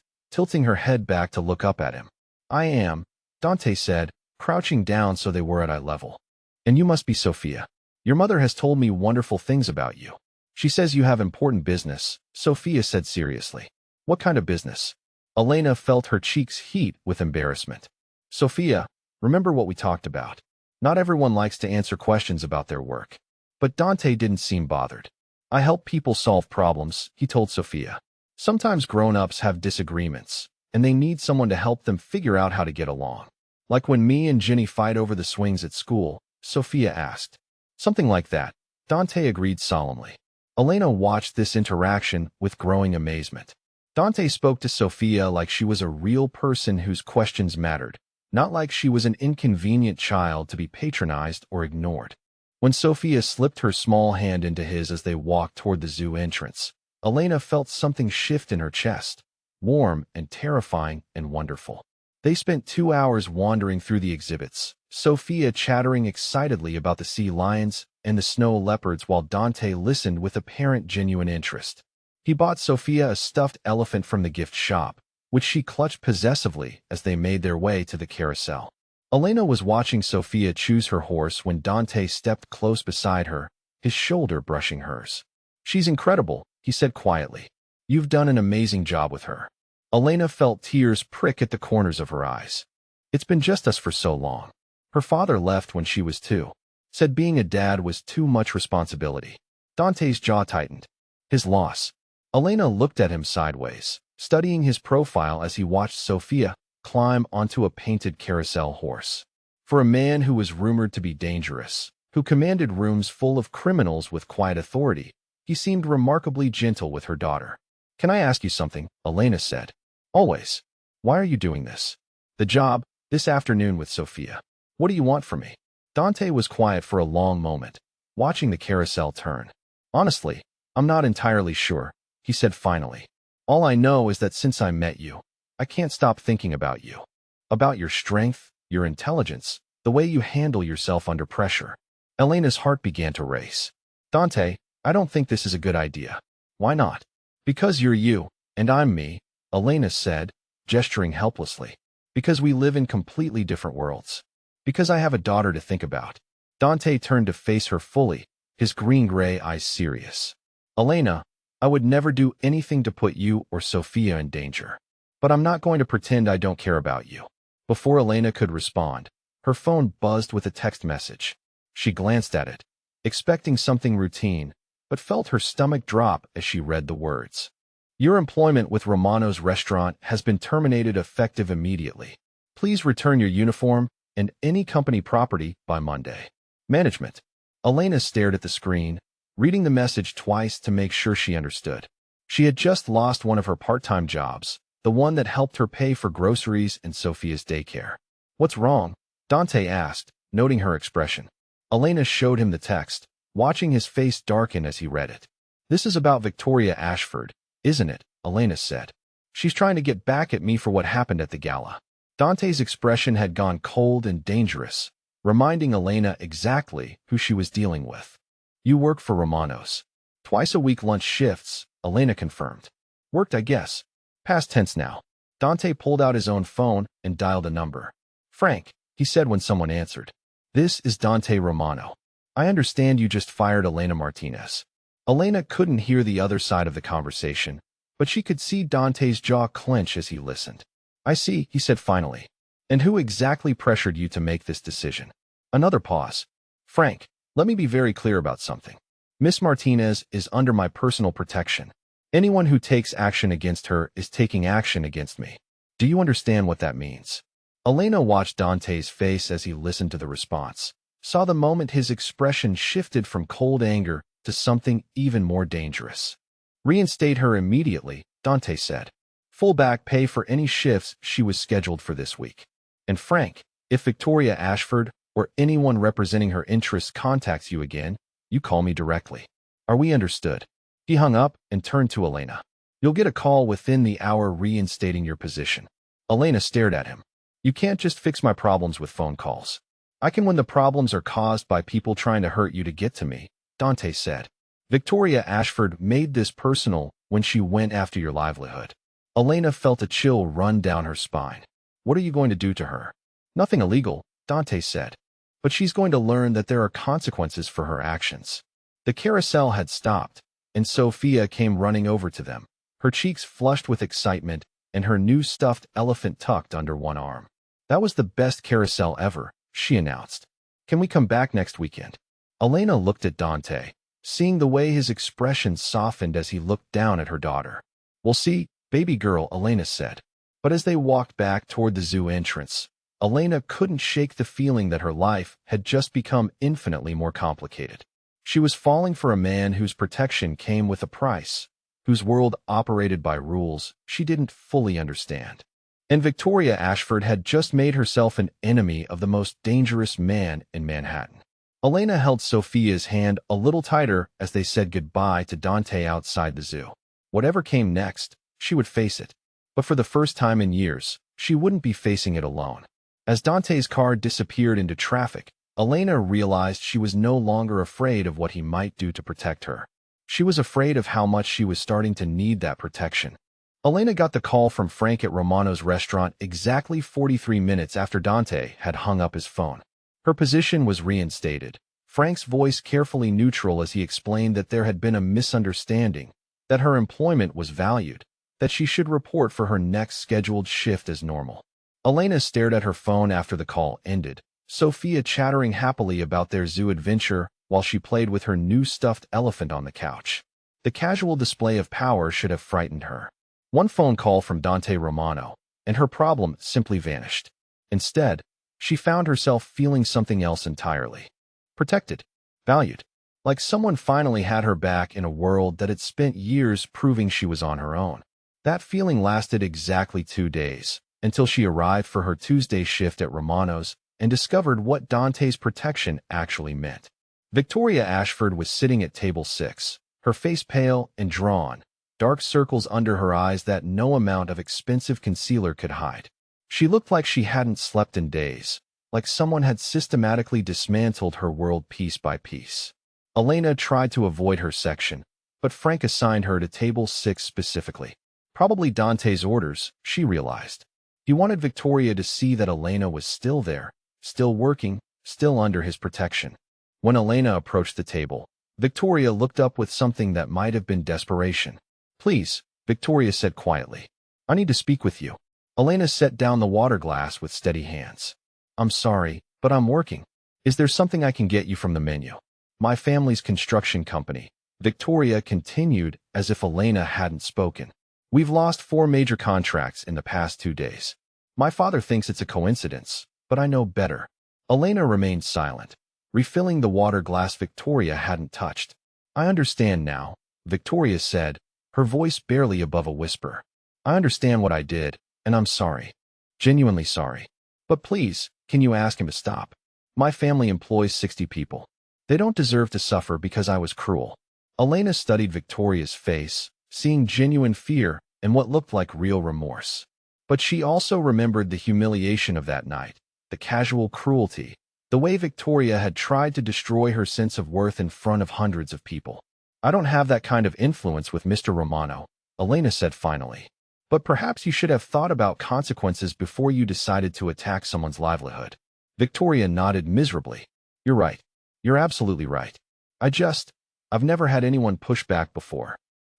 tilting her head back to look up at him. "I am," Dante said, crouching down so they were at eye level. "And you must be Sophia. Your mother has told me wonderful things about you. She says you have important business," Sophia said seriously. "What kind of business?" Elena felt her cheeks heat with embarrassment. "Sophia, remember what we talked about. Not everyone likes to answer questions about their work." But Dante didn't seem bothered. "I help people solve problems," he told Sophia. "Sometimes grown-ups have disagreements, and they need someone to help them figure out how to get along. Like when me and Ginny fight over the swings at school," Sophia asked. "Something like that," Dante agreed solemnly. Elena watched this interaction with growing amazement. Dante spoke to Sophia like she was a real person whose questions mattered, not like she was an inconvenient child to be patronized or ignored. When Sophia slipped her small hand into his as they walked toward the zoo entrance, Elena felt something shift in her chest, warm and terrifying and wonderful. They spent 2 hours wandering through the exhibits, Sophia chattering excitedly about the sea lions and the snow leopards while Dante listened with apparent genuine interest. He bought Sophia a stuffed elephant from the gift shop, which she clutched possessively as they made their way to the carousel. Elena was watching Sophia choose her horse when Dante stepped close beside her, his shoulder brushing hers. "She's incredible," he said quietly. "You've done an amazing job with her." Elena felt tears prick at the corners of her eyes. "It's been just us for so long. Her father left when she was 2. Said being a dad was too much responsibility." Dante's jaw tightened. "His loss." Elena looked at him sideways, studying his profile as he watched Sophia climb onto a painted carousel horse. For a man who was rumored to be dangerous, who commanded rooms full of criminals with quiet authority, he seemed remarkably gentle with her daughter. "Can I ask you something?" Elena said. "Always." "Why are you doing this?" "The job, this afternoon with Sophia." "What do you want from me?" Dante was quiet for a long moment, watching the carousel turn. "Honestly, I'm not entirely sure," he said finally. "All I know is that since I met you, I can't stop thinking about you. About your strength, your intelligence, the way you handle yourself under pressure." Elena's heart began to race. "Dante, I don't think this is a good idea." "Why not?" "Because you're you, and I'm me," Elena said, gesturing helplessly. "Because we live in completely different worlds. Because I have a daughter to think about." Dante turned to face her fully, his green-gray eyes serious. "Elena, I would never do anything to put you or Sophia in danger. But I'm not going to pretend I don't care about you." Before Elena could respond, her phone buzzed with a text message. She glanced at it, expecting something routine, but felt her stomach drop as she read the words. "Your employment with Romano's restaurant has been terminated effective immediately. Please return your uniform and any company property by Monday. Management." Elena stared at the screen, reading the message twice to make sure she understood. She had just lost one of her part-time jobs, the one that helped her pay for groceries and Sophia's daycare. "What's wrong?" Dante asked, noting her expression. Elena showed him the text, watching his face darken as he read it. "This is about Victoria Ashford, isn't it?" Elena said. "She's trying to get back at me for what happened at the gala." Dante's expression had gone cold and dangerous, reminding Elena exactly who she was dealing with. "You work for Romano's. Twice-a-week lunch shifts," Elena confirmed. "Worked, I guess. Past tense now." Dante pulled out his own phone and dialed a number. "Frank," he said when someone answered. "This is Dante Romano. I understand you just fired Elena Martinez." Elena couldn't hear the other side of the conversation, but she could see Dante's jaw clench as he listened. "I see," he said finally. "And who exactly pressured you to make this decision?" Another pause. "Frank, let me be very clear about something. Miss Martinez is under my personal protection. Anyone who takes action against her is taking action against me. Do you understand what that means?" Elena watched Dante's face as he listened to the response, saw the moment his expression shifted from cold anger to something even more dangerous. "Reinstate her immediately," Dante said. full back pay for any shifts she was scheduled for this week. And Frank, if Victoria Ashford or anyone representing her interests contacts you again, you call me directly. Are we understood? He hung up and turned to Elena. You'll get a call within the hour reinstating your position. Elena stared at him. You can't just fix my problems with phone calls. I can when the problems are caused by people trying to hurt you to get to me, Dante said. Victoria Ashford made this personal when she went after your livelihood. Elena felt a chill run down her spine. What are you going to do to her? Nothing illegal, Dante said. But she's going to learn that there are consequences for her actions. The carousel had stopped, and Sophia came running over to them, her cheeks flushed with excitement and her new stuffed elephant tucked under one arm. That was the best carousel ever, she announced. Can we come back next weekend? Elena looked at Dante, seeing the way his expression softened as he looked down at her daughter. We'll see, baby girl, Elena said. But as they walked back toward the zoo entrance, Elena couldn't shake the feeling that her life had just become infinitely more complicated. She was falling for a man whose protection came with a price, whose world operated by rules she didn't fully understand. And Victoria Ashford had just made herself an enemy of the most dangerous man in Manhattan. Elena held Sophia's hand a little tighter as they said goodbye to Dante outside the zoo. Whatever came next, she would face it. But for the first time in years, she wouldn't be facing it alone. As Dante's car disappeared into traffic, Elena realized she was no longer afraid of what he might do to protect her. She was afraid of how much she was starting to need that protection. Elena got the call from Frank at Romano's restaurant exactly 43 minutes after Dante had hung up his phone. Her position was reinstated, Frank's voice carefully neutral as he explained that there had been a misunderstanding, that her employment was valued, that she should report for her next scheduled shift as normal. Elena stared at her phone after the call ended, Sophia chattering happily about their zoo adventure while she played with her new stuffed elephant on the couch. The casual display of power should have frightened her. One phone call from Dante Romano, and her problem simply vanished. Instead, she found herself feeling something else entirely. Protected, valued, like someone finally had her back in a world that had spent years proving she was on her own. That feeling lasted exactly 2 days, until she arrived for her Tuesday shift at Romano's and discovered what Dante's protection actually meant. Victoria Ashford was sitting at table 6, her face pale and drawn, dark circles under her eyes that no amount of expensive concealer could hide. She looked like she hadn't slept in days, like someone had systematically dismantled her world piece by piece. Elena tried to avoid her section, but Frank assigned her to table 6 specifically. Probably Dante's orders, she realized. He wanted Victoria to see that Elena was still there, still working, still under his protection. When Elena approached the table, Victoria looked up with something that might have been desperation. Please, Victoria said quietly. I need to speak with you. Elena set down the water glass with steady hands. I'm sorry, but I'm working. Is there something I can get you from the menu? My family's construction company. Victoria continued as if Elena hadn't spoken. We've lost 4 major contracts in the past 2 days. My father thinks it's a coincidence, but I know better. Elena remained silent, refilling the water glass Victoria hadn't touched. I understand now, Victoria said, her voice barely above a whisper. I understand what I did, and I'm sorry. Genuinely sorry. But please, can you ask him to stop? My family employs 60 people. They don't deserve to suffer because I was cruel. Elena studied Victoria's face, seeing genuine fear and what looked like real remorse. But she also remembered the humiliation of that night, the casual cruelty, the way Victoria had tried to destroy her sense of worth in front of hundreds of people. I don't have that kind of influence with Mr. Romano, Elena said finally. But perhaps you should have thought about consequences before you decided to attack someone's livelihood. Victoria nodded miserably. You're right. You're absolutely right. I've never had anyone push back before.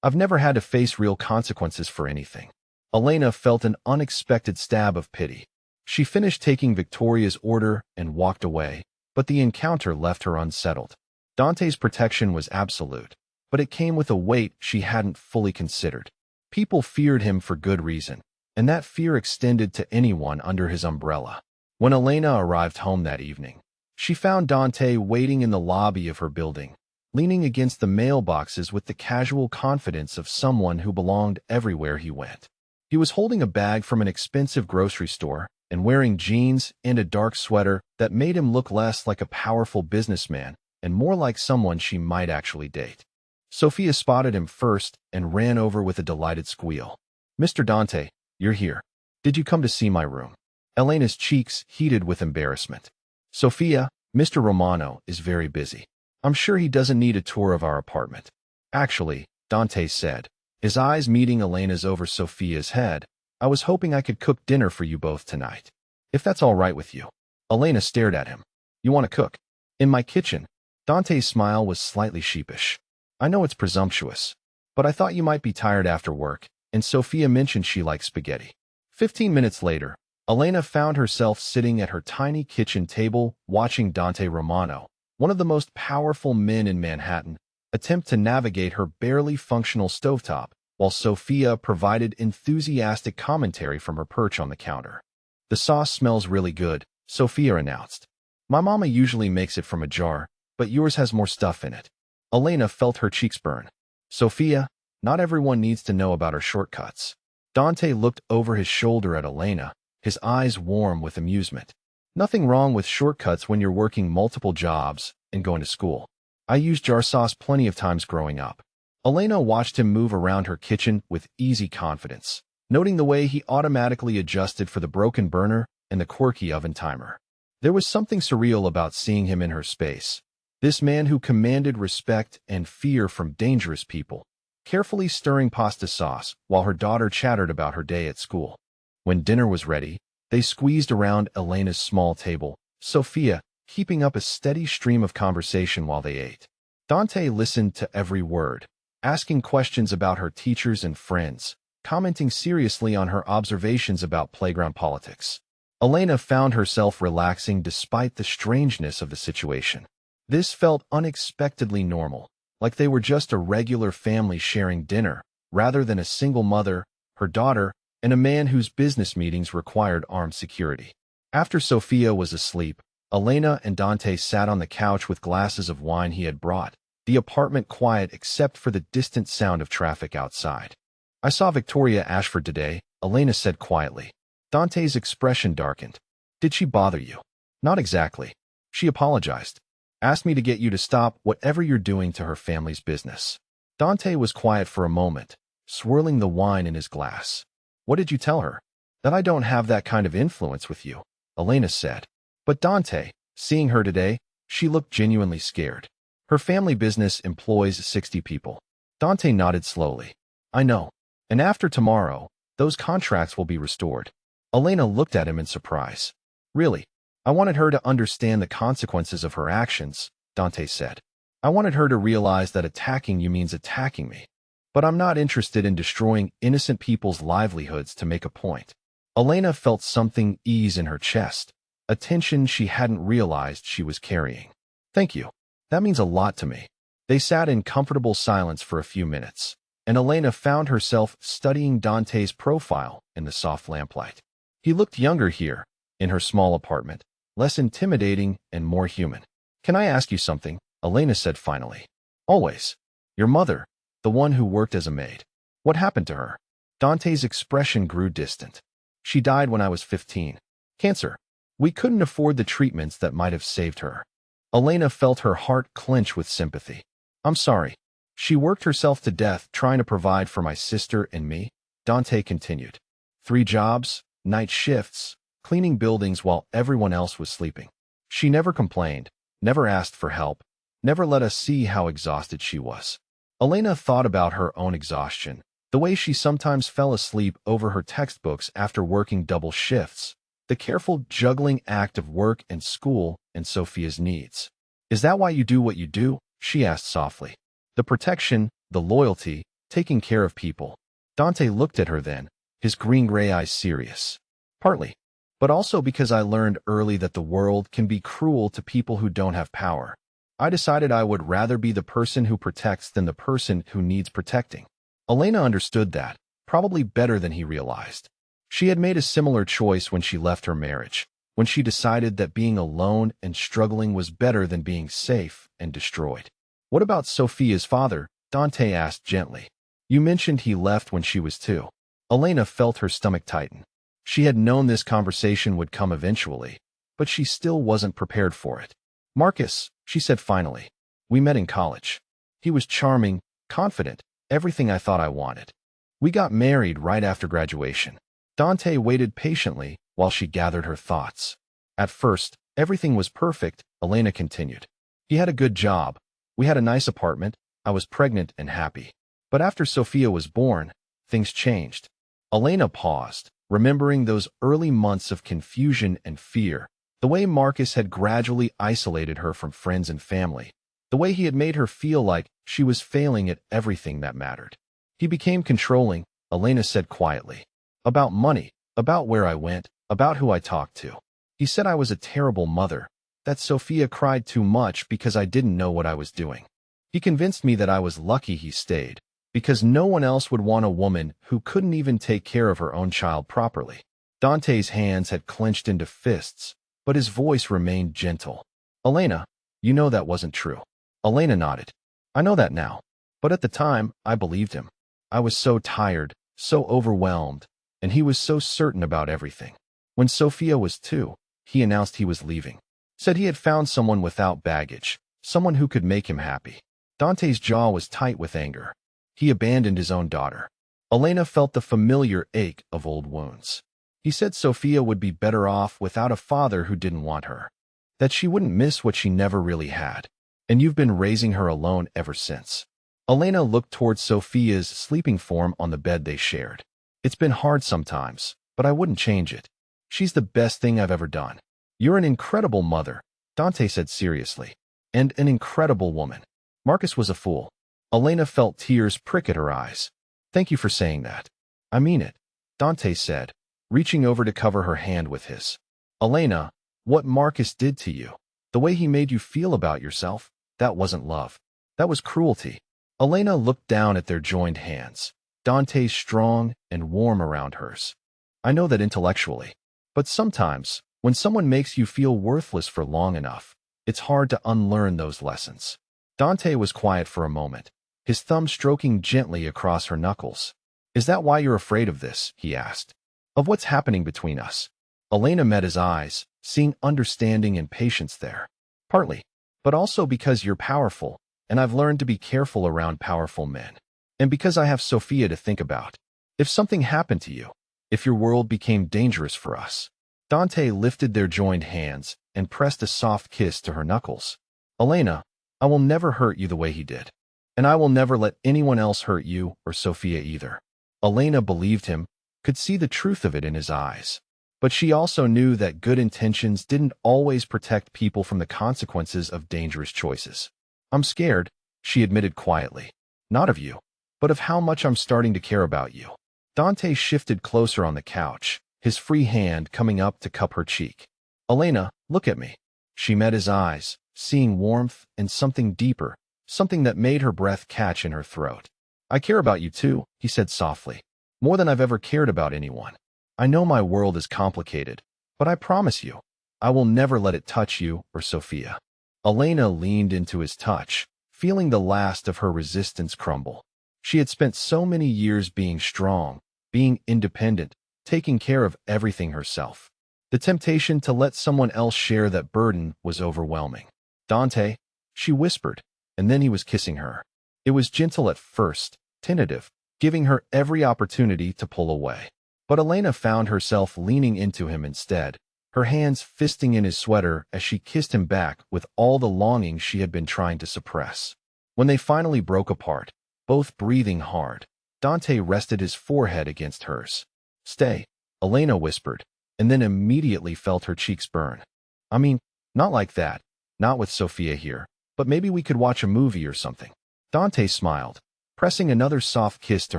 I've never had to face real consequences for anything. Elena felt an unexpected stab of pity. She finished taking Victoria's order and walked away, but the encounter left her unsettled. Dante's protection was absolute, but it came with a weight she hadn't fully considered. People feared him for good reason, and that fear extended to anyone under his umbrella. When Elena arrived home that evening, she found Dante waiting in the lobby of her building, leaning against the mailboxes with the casual confidence of someone who belonged everywhere he went. He was holding a bag from an expensive grocery store and wearing jeans and a dark sweater that made him look less like a powerful businessman and more like someone she might actually date. Sophia spotted him first and ran over with a delighted squeal. "Mr. Dante, you're here. Did you come to see my room?" Elena's cheeks heated with embarrassment. "Sophia, Mr. Romano is very busy. I'm sure he doesn't need a tour of our apartment." "Actually," Dante said, his eyes meeting Elena's over Sophia's head, "I was hoping I could cook dinner for you both tonight. If that's all right with you." Elena stared at him. "You want to cook? In my kitchen?" Dante's smile was slightly sheepish. "I know it's presumptuous, but I thought you might be tired after work, and Sophia mentioned she likes spaghetti." 15 minutes later, Elena found herself sitting at her tiny kitchen table watching Dante Romano, one of the most powerful men in Manhattan, attempt to navigate her barely functional stovetop, while Sophia provided enthusiastic commentary from her perch on the counter. "The sauce smells really good," Sophia announced. "My mama usually makes it from a jar, but yours has more stuff in it." Elena felt her cheeks burn. "Sophia, not everyone needs to know about her shortcuts." Dante looked over his shoulder at Elena, his eyes warm with amusement. "Nothing wrong with shortcuts when you're working multiple jobs and going to school. I used jar sauce plenty of times growing up." Elena watched him move around her kitchen with easy confidence, noting the way he automatically adjusted for the broken burner and the quirky oven timer. There was something surreal about seeing him in her space. This man who commanded respect and fear from dangerous people, carefully stirring pasta sauce while her daughter chattered about her day at school. When dinner was ready, they squeezed around Elena's small table, Sophia keeping up a steady stream of conversation while they ate. Dante listened to every word, asking questions about her teachers and friends, commenting seriously on her observations about playground politics. Elena found herself relaxing despite the strangeness of the situation. This felt unexpectedly normal, like they were just a regular family sharing dinner, rather than a single mother, her daughter, and a man whose business meetings required armed security. After Sophia was asleep, Elena and Dante sat on the couch with glasses of wine he had brought, the apartment quiet except for the distant sound of traffic outside. "I saw Victoria Ashford today," Elena said quietly. Dante's expression darkened. "Did she bother you?" "Not exactly. She apologized. Asked me to get you to stop whatever you're doing to her family's business." Dante was quiet for a moment, swirling the wine in his glass. "What did you tell her?" "That I don't have that kind of influence with you," Elena said. But Dante, seeing her today, she looked genuinely scared. "Her family business employs 60 people." Dante nodded slowly. "I know. And after tomorrow, those contracts will be restored." Elena looked at him in surprise. "Really? I wanted her to understand the consequences of her actions," Dante said. "I wanted her to realize that attacking you means attacking me. But I'm not interested in destroying innocent people's livelihoods to make a point." Elena felt something ease in her chest, a tension she hadn't realized she was carrying. "Thank you. That means a lot to me." They sat in comfortable silence for a few minutes, and Elena found herself studying Dante's profile in the soft lamplight. He looked younger here, in her small apartment, less intimidating and more human. "Can I ask you something?" Elena said finally. "Always. Your mother, the one who worked as a maid. What happened to her?" Dante's expression grew distant. "She died when I was 15. Cancer. We couldn't afford the treatments that might have saved her." Elena felt her heart clench with sympathy. "I'm sorry. She worked herself to death trying to provide for my sister and me," Dante continued. 3 jobs, night shifts, cleaning buildings while everyone else was sleeping. She never complained, never asked for help, never let us see how exhausted she was." Elena thought about her own exhaustion, the way she sometimes fell asleep over her textbooks after working double shifts, the careful juggling act of work and school and Sophia's needs. "Is that why you do what you do?" she asked softly. "The protection, the loyalty, taking care of people." Dante looked at her then, his green-gray eyes serious. "Partly. But also because I learned early that the world can be cruel to people who don't have power. I decided I would rather be the person who protects than the person who needs protecting." Elena understood that, probably better than he realized. She had made a similar choice when she left her marriage, when she decided that being alone and struggling was better than being safe and destroyed. "What about Sophia's father?" Dante asked gently. "You mentioned he left when she was 2. Elena felt her stomach tighten. She had known this conversation would come eventually, but she still wasn't prepared for it. Marcus, she said finally. We met in college. He was charming, confident, everything I thought I wanted. We got married right after graduation. Dante waited patiently while she gathered her thoughts. At first, everything was perfect, Elena continued. He had a good job. We had a nice apartment. I was pregnant and happy. But after Sophia was born, things changed. Elena paused, remembering those early months of confusion and fear, the way Marcus had gradually isolated her from friends and family, the way he had made her feel like she was failing at everything that mattered. He became controlling, Elena said quietly. About money, about where I went, about who I talked to. He said I was a terrible mother, that Sophia cried too much because I didn't know what I was doing. He convinced me that I was lucky he stayed, because no one else would want a woman who couldn't even take care of her own child properly. Dante's hands had clenched into fists, but his voice remained gentle. Elena, you know that wasn't true. Elena nodded. I know that now. But at the time, I believed him. I was so tired, so overwhelmed, and he was so certain about everything. When Sophia was 2, he announced he was leaving. Said he had found someone without baggage, someone who could make him happy. Dante's jaw was tight with anger. He abandoned his own daughter. Elena felt the familiar ache of old wounds. He said Sophia would be better off without a father who didn't want her, that she wouldn't miss what she never really had. And you've been raising her alone ever since. Elena looked towards Sophia's sleeping form on the bed they shared. It's been hard sometimes, but I wouldn't change it. She's the best thing I've ever done. You're an incredible mother, Dante said seriously, and an incredible woman. Marcus was a fool. Elena felt tears prick at her eyes. Thank you for saying that. I mean it, Dante said, reaching over to cover her hand with his. Elena, what Marcus did to you, the way he made you feel about yourself, that wasn't love. That was cruelty. Elena looked down at their joined hands, Dante's strong and warm around hers. I know that intellectually, but sometimes, when someone makes you feel worthless for long enough, it's hard to unlearn those lessons. Dante was quiet for a moment, his thumb stroking gently across her knuckles. Is that why you're afraid of this? He asked. Of what's happening between us? Elena met his eyes, seeing understanding and patience there. Partly, but also because you're powerful, and I've learned to be careful around powerful men. And because I have Sophia to think about. If something happened to you, if your world became dangerous for us. Dante lifted their joined hands and pressed a soft kiss to her knuckles. Elena, I will never hurt you the way he did. And I will never let anyone else hurt you or Sophia either. Elena believed him, could see the truth of it in his eyes. But she also knew that good intentions didn't always protect people from the consequences of dangerous choices. I'm scared, she admitted quietly. Not of you, but of how much I'm starting to care about you. Dante shifted closer on the couch, his free hand coming up to cup her cheek. Elena, look at me. She met his eyes, seeing warmth and something deeper, something that made her breath catch in her throat. I care about you too, he said softly. More than I've ever cared about anyone. I know my world is complicated, but I promise you, I will never let it touch you or Sophia. Elena leaned into his touch, feeling the last of her resistance crumble. She had spent so many years being strong, being independent, taking care of everything herself. The temptation to let someone else share that burden was overwhelming. Dante, she whispered, and then he was kissing her. It was gentle at first, tentative, giving her every opportunity to pull away. But Elena found herself leaning into him instead, her hands fisting in his sweater as she kissed him back with all the longing she had been trying to suppress. When they finally broke apart, both breathing hard, Dante rested his forehead against hers. Stay, Elena whispered, and then immediately felt her cheeks burn. I mean, not like that, not with Sophia here, but maybe we could watch a movie or something. Dante smiled, pressing another soft kiss to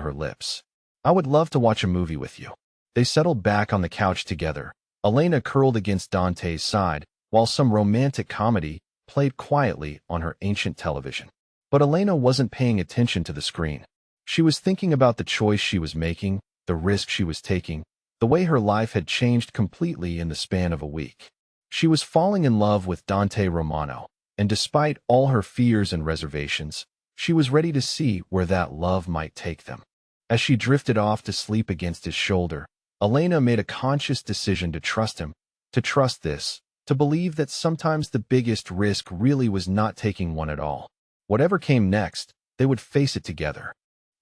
her lips. I would love to watch a movie with you. They settled back on the couch together, Elena curled against Dante's side, while some romantic comedy played quietly on her ancient television. But Elena wasn't paying attention to the screen. She was thinking about the choice she was making, the risk she was taking, the way her life had changed completely in the span of a week. She was falling in love with Dante Romano, and despite all her fears and reservations, she was ready to see where that love might take them. As she drifted off to sleep against his shoulder, Elena made a conscious decision to trust him, to trust this, to believe that sometimes the biggest risk really was not taking one at all. Whatever came next, they would face it together.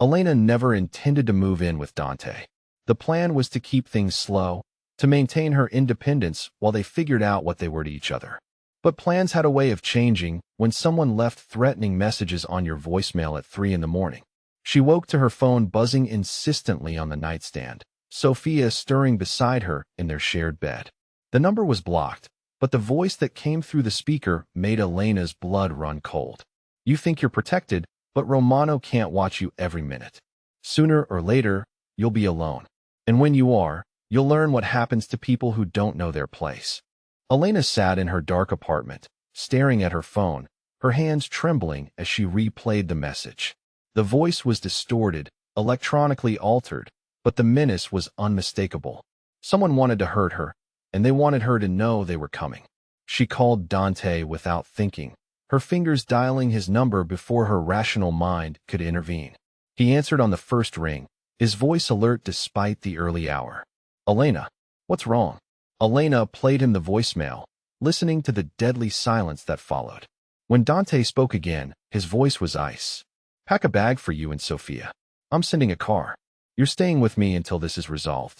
Elena never intended to move in with Dante. The plan was to keep things slow, to maintain her independence while they figured out what they were to each other. But plans had a way of changing when someone left threatening messages on your voicemail at 3 in the morning. She woke to her phone buzzing insistently on the nightstand, Sophia stirring beside her in their shared bed. The number was blocked, but the voice that came through the speaker made Elena's blood run cold. You think you're protected, but Romano can't watch you every minute. Sooner or later, you'll be alone. And when you are, you'll learn what happens to people who don't know their place. Elena sat in her dark apartment, staring at her phone, her hands trembling as she replayed the message. The voice was distorted, electronically altered, but the menace was unmistakable. Someone wanted to hurt her, and they wanted her to know they were coming. She called Dante without thinking, her fingers dialing his number before her rational mind could intervene. He answered on the first ring, his voice alert despite the early hour. Elena, what's wrong? Elena played him the voicemail, listening to the deadly silence that followed. When Dante spoke again, his voice was ice. Pack a bag for you and Sophia. I'm sending a car. You're staying with me until this is resolved.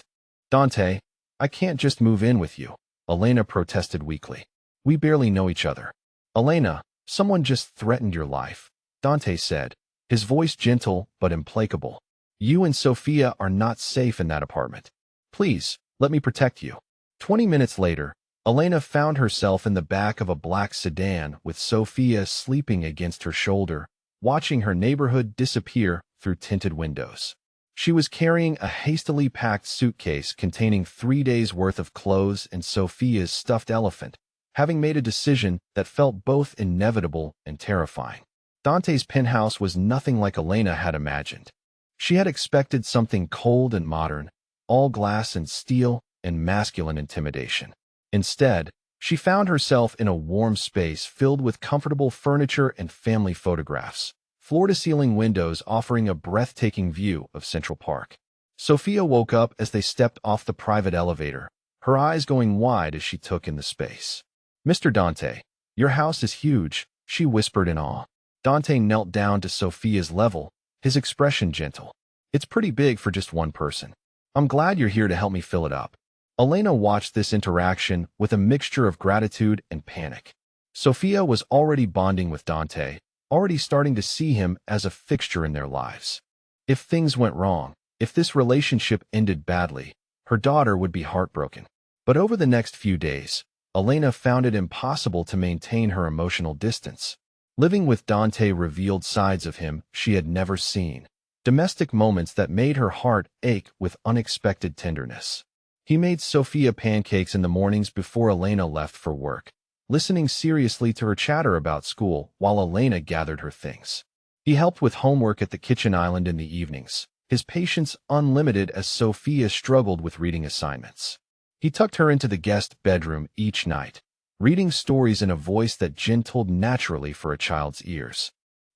Dante, I can't just move in with you, Elena protested weakly. We barely know each other. Elena, someone just threatened your life, Dante said, his voice gentle but implacable. You and Sophia are not safe in that apartment. Please, let me protect you. 20 minutes later, Elena found herself in the back of a black sedan with Sophia sleeping against her shoulder, watching her neighborhood disappear through tinted windows. She was carrying a hastily packed suitcase containing 3 days' worth of clothes and Sophia's stuffed elephant, having made a decision that felt both inevitable and terrifying. Dante's penthouse was nothing like Elena had imagined. She had expected something cold and modern, all glass and steel, and masculine intimidation. Instead, she found herself in a warm space filled with comfortable furniture and family photographs, floor-to-ceiling windows offering a breathtaking view of Central Park. Sophia woke up as they stepped off the private elevator, her eyes going wide as she took in the space. Mr. Dante, your house is huge, she whispered in awe. Dante knelt down to Sophia's level, his expression gentle. It's pretty big for just one person. I'm glad you're here to help me fill it up. Elena watched this interaction with a mixture of gratitude and panic. Sophia was already bonding with Dante, already starting to see him as a fixture in their lives. If things went wrong, if this relationship ended badly, her daughter would be heartbroken. But over the next few days, Elena found it impossible to maintain her emotional distance. Living with Dante revealed sides of him she had never seen, domestic moments that made her heart ache with unexpected tenderness. He made Sophia pancakes in the mornings before Elena left for work, listening seriously to her chatter about school while Elena gathered her things. He helped with homework at the kitchen island in the evenings, his patience unlimited as Sophia struggled with reading assignments. He tucked her into the guest bedroom each night, reading stories in a voice that gentled naturally for a child's ears.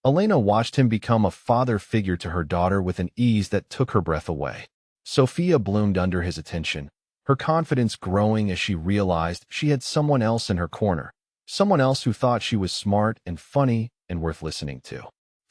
Elena watched him become a father figure to her daughter with an ease that took her breath away. Sophia bloomed under his attention, her confidence growing as she realized she had someone else in her corner, someone else who thought she was smart and funny and worth listening to.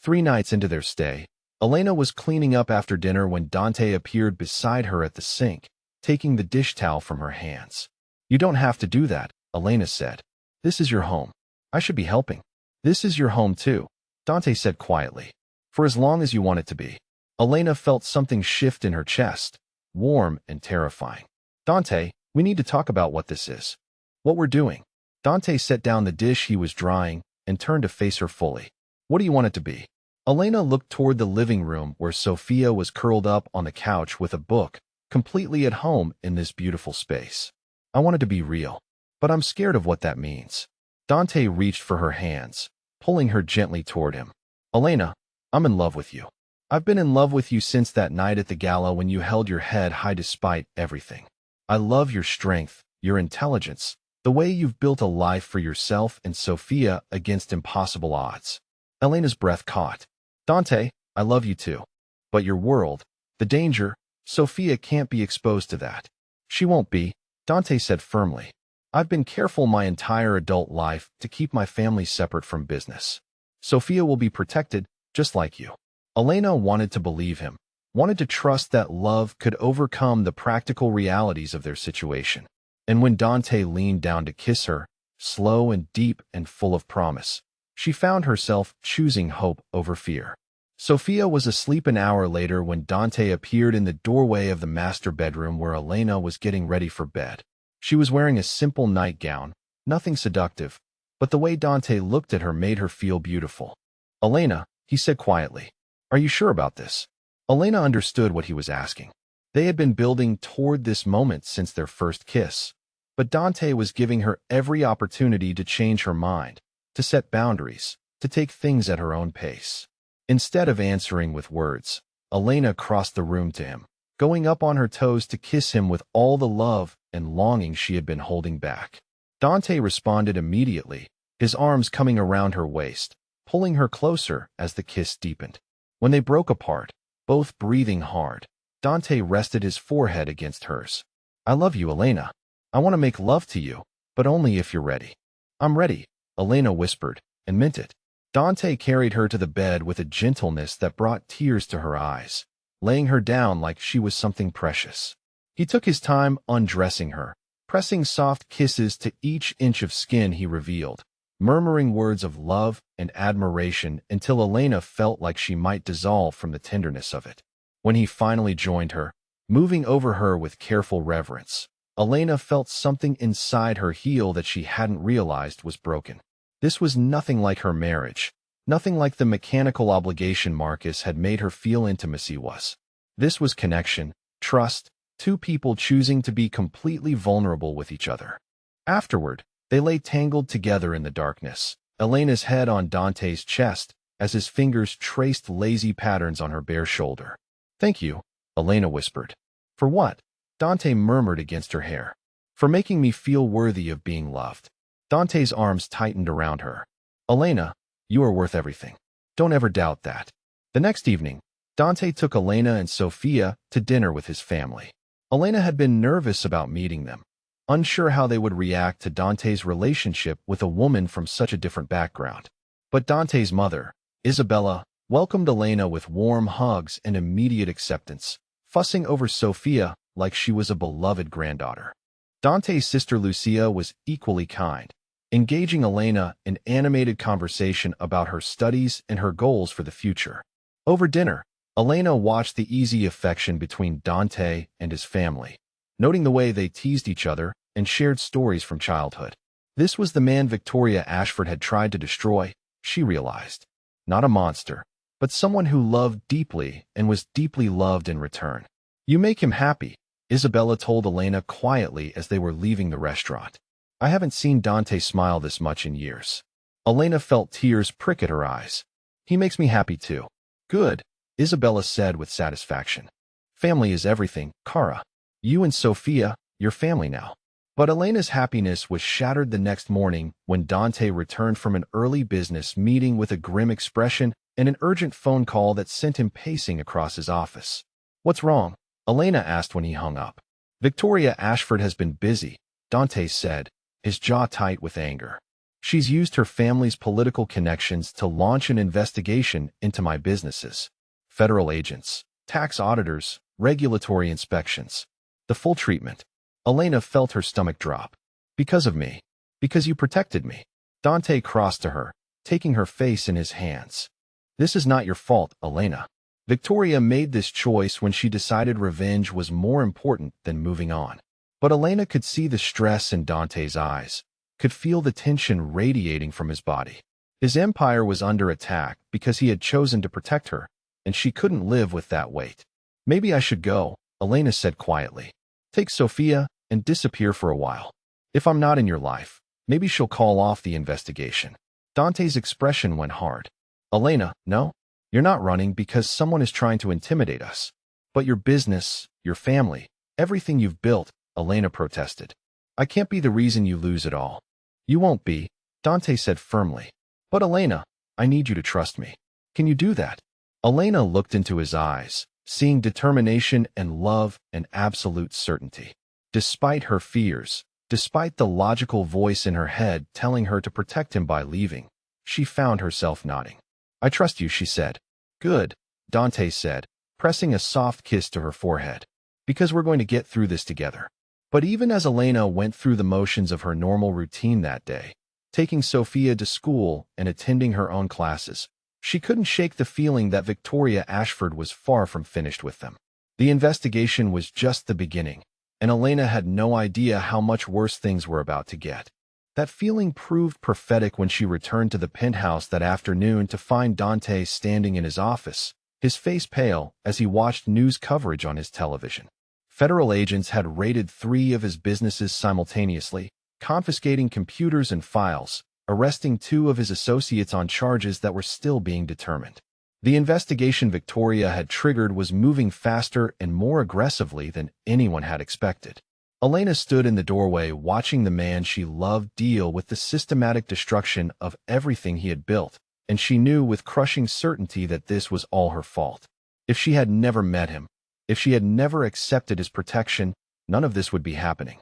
3 nights into their stay, Elena was cleaning up after dinner when Dante appeared beside her at the sink, taking the dish towel from her hands. You don't have to do that, Elena said. This is your home. I should be helping. This is your home too, Dante said quietly. For as long as you want it to be. Elena felt something shift in her chest, warm and terrifying. Dante, we need to talk about what this is. What we're doing. Dante set down the dish he was drying and turned to face her fully. What do you want it to be? Elena looked toward the living room where Sophia was curled up on the couch with a book, completely at home in this beautiful space. I want it to be real, but I'm scared of what that means. Dante reached for her hands, pulling her gently toward him. Elena, I'm in love with you. I've been in love with you since that night at the gala when you held your head high despite everything. I love your strength, your intelligence, the way you've built a life for yourself and Sophia against impossible odds. Elena's breath caught. Dante, I love you too. But your world, The danger? Sophia can't be exposed to that. She won't be, Dante said firmly. I've been careful my entire adult life to keep my family separate from business. Sophia will be protected, just like you. Elena wanted to believe him, wanted to trust that love could overcome the practical realities of their situation. And when Dante leaned down to kiss her, slow and deep and full of promise, she found herself choosing hope over fear. Sophia was asleep an hour later when Dante appeared in the doorway of the master bedroom where Elena was getting ready for bed. She was wearing a simple nightgown, nothing seductive, but the way Dante looked at her made her feel beautiful. Elena, he said quietly, are you sure about this? Elena understood what he was asking. They had been building toward this moment since their first kiss, but Dante was giving her every opportunity to change her mind, to set boundaries, to take things at her own pace. Instead of answering with words, Elena crossed the room to him, going up on her toes to kiss him with all the love and longing she had been holding back. Dante responded immediately, his arms coming around her waist, pulling her closer as the kiss deepened. When they broke apart, both breathing hard, Dante rested his forehead against hers. I love you, Elena. I want to make love to you, but only if you're ready. I'm ready, Elena whispered, and meant it. Dante carried her to the bed with a gentleness that brought tears to her eyes, laying her down like she was something precious. He took his time undressing her, pressing soft kisses to each inch of skin he revealed, murmuring words of love and admiration until Elena felt like she might dissolve from the tenderness of it. When he finally joined her, moving over her with careful reverence, Elena felt something inside her heal that she hadn't realized was broken. This was nothing like her marriage, nothing like the mechanical obligation Marcus had made her feel intimacy was. This was connection, trust, two people choosing to be completely vulnerable with each other. Afterward, they lay tangled together in the darkness, Elena's head on Dante's chest as his fingers traced lazy patterns on her bare shoulder. Thank you, Elena whispered. For what? Dante murmured against her hair. For making me feel worthy of being loved. Dante's arms tightened around her. Elena, you are worth everything. Don't ever doubt that. The next evening, Dante took Elena and Sophia to dinner with his family. Elena had been nervous about meeting them, unsure how they would react to Dante's relationship with a woman from such a different background. But Dante's mother, Isabella, welcomed Elena with warm hugs and immediate acceptance, fussing over Sophia like she was a beloved granddaughter. Dante's sister Lucia was equally kind, engaging Elena in animated conversation about her studies and her goals for the future. Over dinner, Elena watched the easy affection between Dante and his family, noting the way they teased each other and shared stories from childhood. This was the man Victoria Ashford had tried to destroy, she realized. Not a monster, but someone who loved deeply and was deeply loved in return. You make him happy, Isabella told Elena quietly as they were leaving the restaurant. I haven't seen Dante smile this much in years. Elena felt tears prick at her eyes. He makes me happy too. Good, Isabella said with satisfaction. Family is everything, Cara. You and Sophia, your family now. But Elena's happiness was shattered the next morning when Dante returned from an early business meeting with a grim expression and an urgent phone call that sent him pacing across his office. What's wrong? Elena asked when he hung up. Victoria Ashford has been busy, Dante said, his jaw tight with anger. She's used her family's political connections to launch an investigation into my businesses. Federal agents, tax auditors, regulatory inspections. The full treatment. Elena felt her stomach drop. Because of me. Because you protected me. Dante crossed to her, taking her face in his hands. This is not your fault, Elena. Victoria made this choice when she decided revenge was more important than moving on. But Elena could see the stress in Dante's eyes, could feel the tension radiating from his body. His empire was under attack because he had chosen to protect her, and she couldn't live with that weight. Maybe I should go, Elena said quietly. Take Sophia and disappear for a while. If I'm not in your life, maybe she'll call off the investigation. Dante's expression went hard. Elena, no? You're not running because someone is trying to intimidate us. But your business, your family, everything you've built, Elena protested. I can't be the reason you lose it all. You won't be, Dante said firmly. But Elena, I need you to trust me. Can you do that? Elena looked into his eyes, seeing determination and love and absolute certainty. Despite her fears, despite the logical voice in her head telling her to protect him by leaving, she found herself nodding. "I trust you," she said. "Good," Dante said, pressing a soft kiss to her forehead. "Because we're going to get through this together." But even as Elena went through the motions of her normal routine that day, taking Sophia to school and attending her own classes, she couldn't shake the feeling that Victoria Ashford was far from finished with them. The investigation was just the beginning, and Elena had no idea how much worse things were about to get. That feeling proved prophetic when she returned to the penthouse that afternoon to find Dante standing in his office, his face pale as he watched news coverage on his television. Federal agents had raided 3 of his businesses simultaneously, confiscating computers and files, arresting 2 of his associates on charges that were still being determined. The investigation Victoria had triggered was moving faster and more aggressively than anyone had expected. Elena stood in the doorway watching the man she loved deal with the systematic destruction of everything he had built, and she knew with crushing certainty that this was all her fault. If she had never met him, if she had never accepted his protection, none of this would be happening.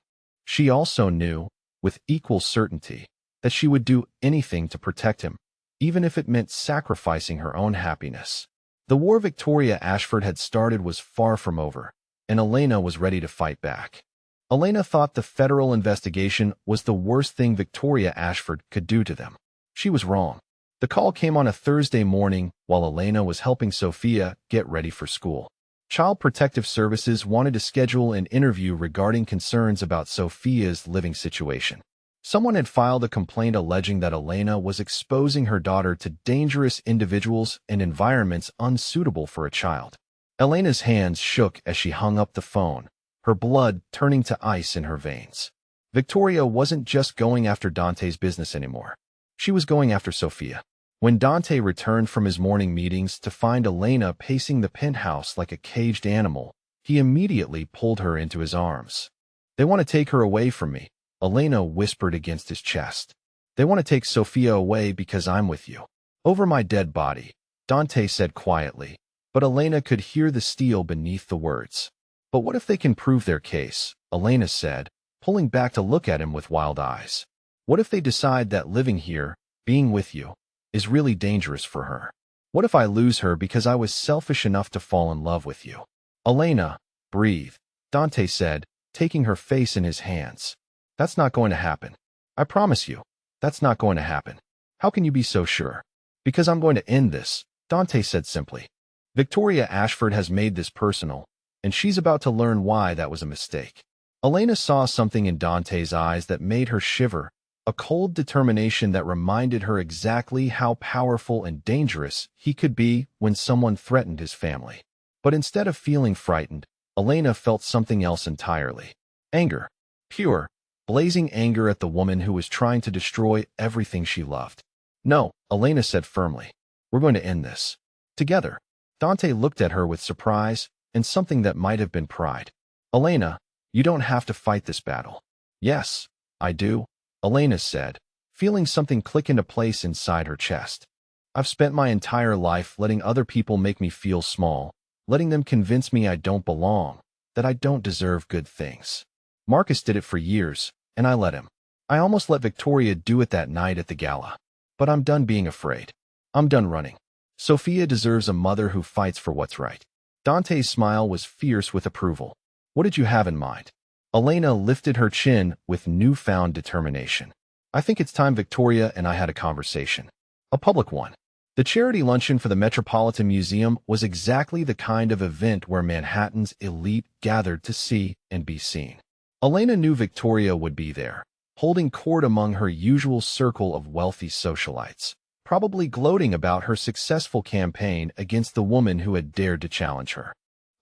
She also knew, with equal certainty, that she would do anything to protect him, even if it meant sacrificing her own happiness. The war Victoria Ashford had started was far from over, and Elena was ready to fight back. Elena thought the federal investigation was the worst thing Victoria Ashford could do to them. She was wrong. The call came on a Thursday morning while Elena was helping Sophia get ready for school. Child Protective Services wanted to schedule an interview regarding concerns about Sophia's living situation. Someone had filed a complaint alleging that Elena was exposing her daughter to dangerous individuals and environments unsuitable for a child. Elena's hands shook as she hung up the phone, her blood turning to ice in her veins. Victoria wasn't just going after Dante's business anymore. She was going after Sophia. When Dante returned from his morning meetings to find Elena pacing the penthouse like a caged animal, he immediately pulled her into his arms. "They want to take her away from me," Elena whispered against his chest. "They want to take Sophia away because I'm with you." "Over my dead body," Dante said quietly, but Elena could hear the steel beneath the words. "But what if they can prove their case?" Elena said, pulling back to look at him with wild eyes. "What if they decide that living here, being with you, is really dangerous for her? What if I lose her because I was selfish enough to fall in love with you?" "Elena, breathe," Dante said, taking her face in his hands. "That's not going to happen. I promise you, that's not going to happen." "How can you be so sure?" "Because I'm going to end this," Dante said simply. "Victoria Ashford has made this personal, and she's about to learn why that was a mistake." Elena saw something in Dante's eyes that made her shiver, a cold determination that reminded her exactly how powerful and dangerous he could be when someone threatened his family. But instead of feeling frightened, Elena felt something else entirely. Anger. Pure, blazing anger at the woman who was trying to destroy everything she loved. "No," Elena said firmly. "We're going to end this. Together." Dante looked at her with surprise and something that might have been pride. "Elena, you don't have to fight this battle." "Yes, I do," Elena said, feeling something click into place inside her chest. "I've spent my entire life letting other people make me feel small, letting them convince me I don't belong, that I don't deserve good things. Marcus did it for years, and I let him. I almost let Victoria do it that night at the gala. But I'm done being afraid. I'm done running. Sophia deserves a mother who fights for what's right." Dante's smile was fierce with approval. "What did you have in mind?" Elena lifted her chin with newfound determination. "I think it's time Victoria and I had a conversation. A public one." The charity luncheon for the Metropolitan Museum was exactly the kind of event where Manhattan's elite gathered to see and be seen. Elena knew Victoria would be there, holding court among her usual circle of wealthy socialites, probably gloating about her successful campaign against the woman who had dared to challenge her.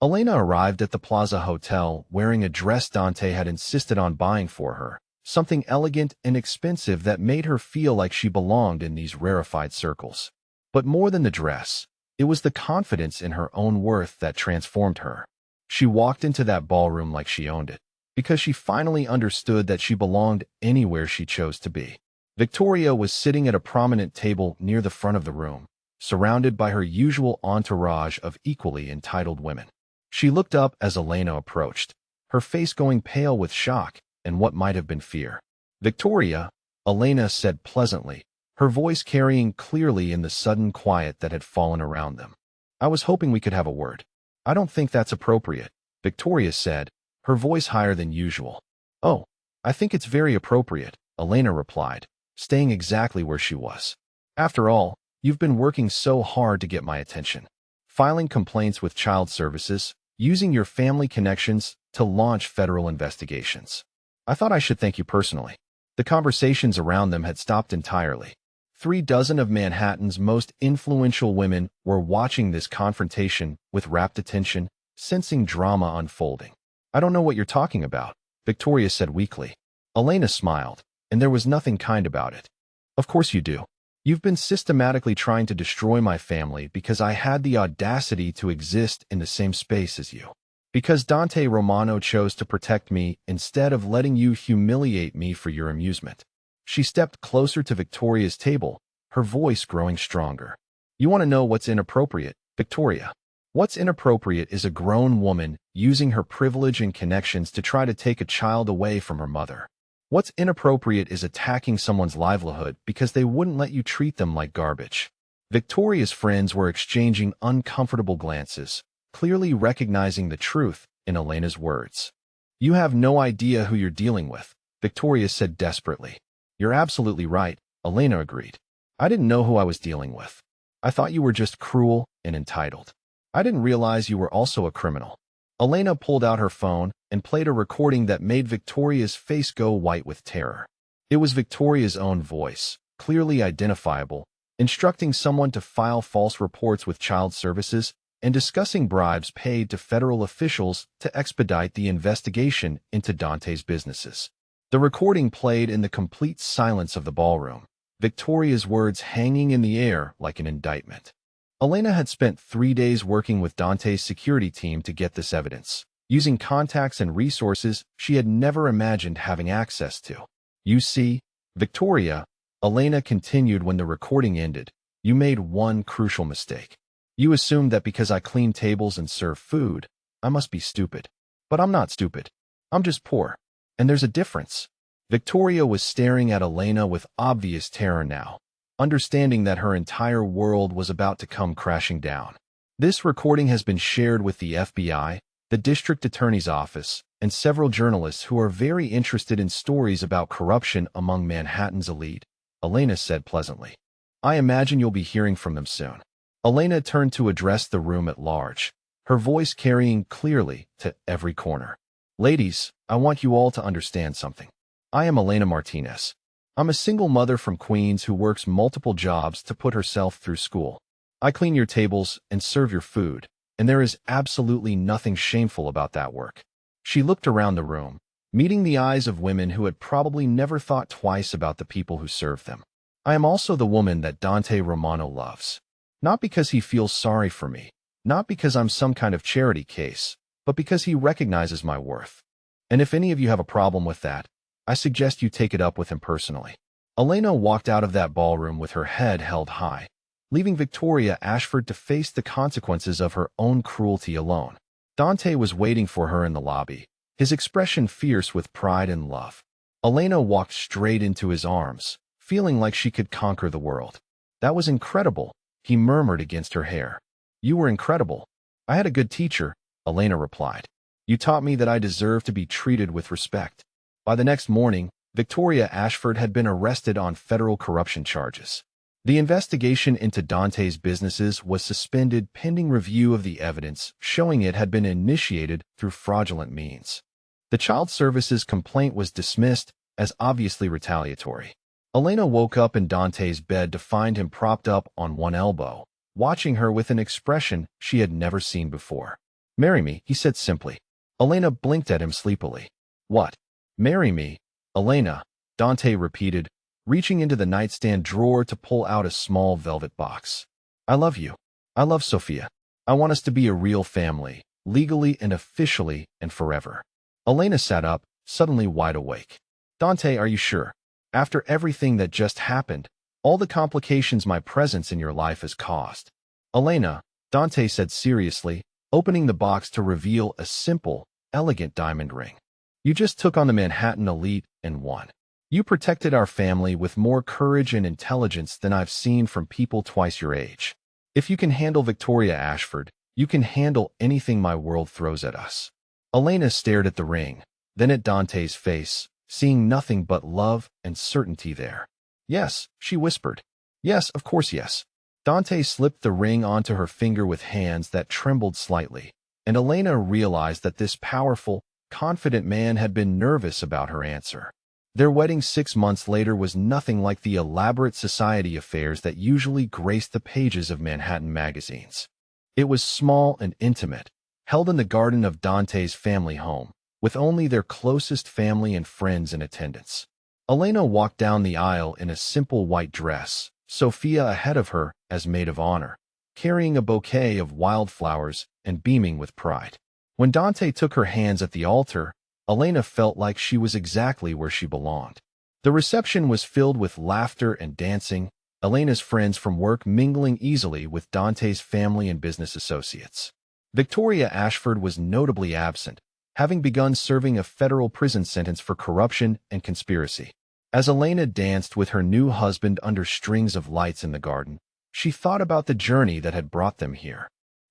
Elena arrived at the Plaza Hotel wearing a dress Dante had insisted on buying for her, something elegant and expensive that made her feel like she belonged in these rarefied circles. But more than the dress, it was the confidence in her own worth that transformed her. She walked into that ballroom like she owned it, because she finally understood that she belonged anywhere she chose to be. Victoria was sitting at a prominent table near the front of the room, surrounded by her usual entourage of equally entitled women. She looked up as Elena approached, her face going pale with shock and what might have been fear. "Victoria," Elena said pleasantly, her voice carrying clearly in the sudden quiet that had fallen around them. "I was hoping we could have a word." "I don't think that's appropriate," Victoria said, her voice higher than usual. "Oh, I think it's very appropriate," Elena replied, staying exactly where she was. "After all, you've been working so hard to get my attention. Filing complaints with child services, using your family connections to launch federal investigations. I thought I should thank you personally." The conversations around them had stopped entirely. 36 of Manhattan's most influential women were watching this confrontation with rapt attention, sensing drama unfolding. "I don't know what you're talking about," Victoria said weakly. Elena smiled, and there was nothing kind about it. "Of course you do. You've been systematically trying to destroy my family because I had the audacity to exist in the same space as you. Because Dante Romano chose to protect me instead of letting you humiliate me for your amusement." She stepped closer to Victoria's table, her voice growing stronger. "You want to know what's inappropriate, Victoria? What's inappropriate is a grown woman using her privilege and connections to try to take a child away from her mother. What's inappropriate is attacking someone's livelihood because they wouldn't let you treat them like garbage." Victoria's friends were exchanging uncomfortable glances, clearly recognizing the truth in Elena's words. "You have no idea who you're dealing with," Victoria said desperately. "You're absolutely right," Elena agreed. "I didn't know who I was dealing with. I thought you were just cruel and entitled. I didn't realize you were also a criminal." Elena pulled out her phone and played a recording that made Victoria's face go white with terror. It was Victoria's own voice, clearly identifiable, instructing someone to file false reports with child services and discussing bribes paid to federal officials to expedite the investigation into Dante's businesses. The recording played in the complete silence of the ballroom, Victoria's words hanging in the air like an indictment. Elena had spent 3 days working with Dante's security team to get this evidence, using contacts and resources she had never imagined having access to. "You see, Victoria," Elena continued when the recording ended, "you made one crucial mistake. You assumed that because I clean tables and serve food, I must be stupid. But I'm not stupid. I'm just poor. And there's a difference." Victoria was staring at Elena with obvious terror now, understanding that her entire world was about to come crashing down. This recording has been shared with the FBI, the District Attorney's Office, and several journalists who are very interested in stories about corruption among Manhattan's elite, Elena said pleasantly. "I imagine you'll be hearing from them soon." Elena turned to address the room at large, her voice carrying clearly to every corner. "Ladies, I want you all to understand something. I am Elena Martinez. I'm a single mother from Queens who works multiple jobs to put herself through school. I clean your tables and serve your food, and there is absolutely nothing shameful about that work." She looked around the room, meeting the eyes of women who had probably never thought twice about the people who served them. "I am also the woman that Dante Romano loves. Not because he feels sorry for me, not because I'm some kind of charity case, but because he recognizes my worth. And if any of you have a problem with that, I suggest you take it up with him personally." Elena walked out of that ballroom with her head held high, leaving Victoria Ashford to face the consequences of her own cruelty alone. Dante was waiting for her in the lobby, his expression fierce with pride and love. Elena walked straight into his arms, feeling like she could conquer the world. "That was incredible," he murmured against her hair. "You were incredible." "I had a good teacher," Elena replied. "You taught me that I deserve to be treated with respect." By the next morning, Victoria Ashford had been arrested on federal corruption charges. The investigation into Dante's businesses was suspended pending review of the evidence showing it had been initiated through fraudulent means. The child services complaint was dismissed as obviously retaliatory. Elena woke up in Dante's bed to find him propped up on one elbow, watching her with an expression she had never seen before. "Marry me," he said simply. Elena blinked at him sleepily. "What? Marry me, Elena," Dante repeated, reaching into the nightstand drawer to pull out a small velvet box. "I love you. I love Sophia. I want us to be a real family, legally and officially and forever." Elena sat up, suddenly wide awake. "Dante, are you sure? After everything that just happened, All the complications my presence in your life has caused. Elena, Dante said seriously, opening the box to reveal a simple, elegant diamond ring. You just took on the Manhattan elite and won. You protected our family with more courage and intelligence than I've seen from people twice your age. If you can handle Victoria Ashford, you can handle anything my world throws at us. Elena stared at the ring, then at Dante's face, seeing nothing but love and certainty there. Yes, she whispered. Yes, of course yes. Dante slipped the ring onto her finger with hands that trembled slightly, and Elena realized that this powerful, confident man had been nervous about her answer. Their wedding 6 months later was nothing like the elaborate society affairs that usually graced the pages of Manhattan magazines. It was small and intimate, held in the garden of Dante's family home, with only their closest family and friends in attendance. Elena walked down the aisle in a simple white dress, Sophia ahead of her as maid of honor, carrying a bouquet of wildflowers and beaming with pride. When Dante took her hands at the altar, Elena felt like she was exactly where she belonged. The reception was filled with laughter and dancing, Elena's friends from work mingling easily with Dante's family and business associates. Victoria Ashford was notably absent, having begun serving a federal prison sentence for corruption and conspiracy. As Elena danced with her new husband under strings of lights in the garden, she thought about the journey that had brought them here.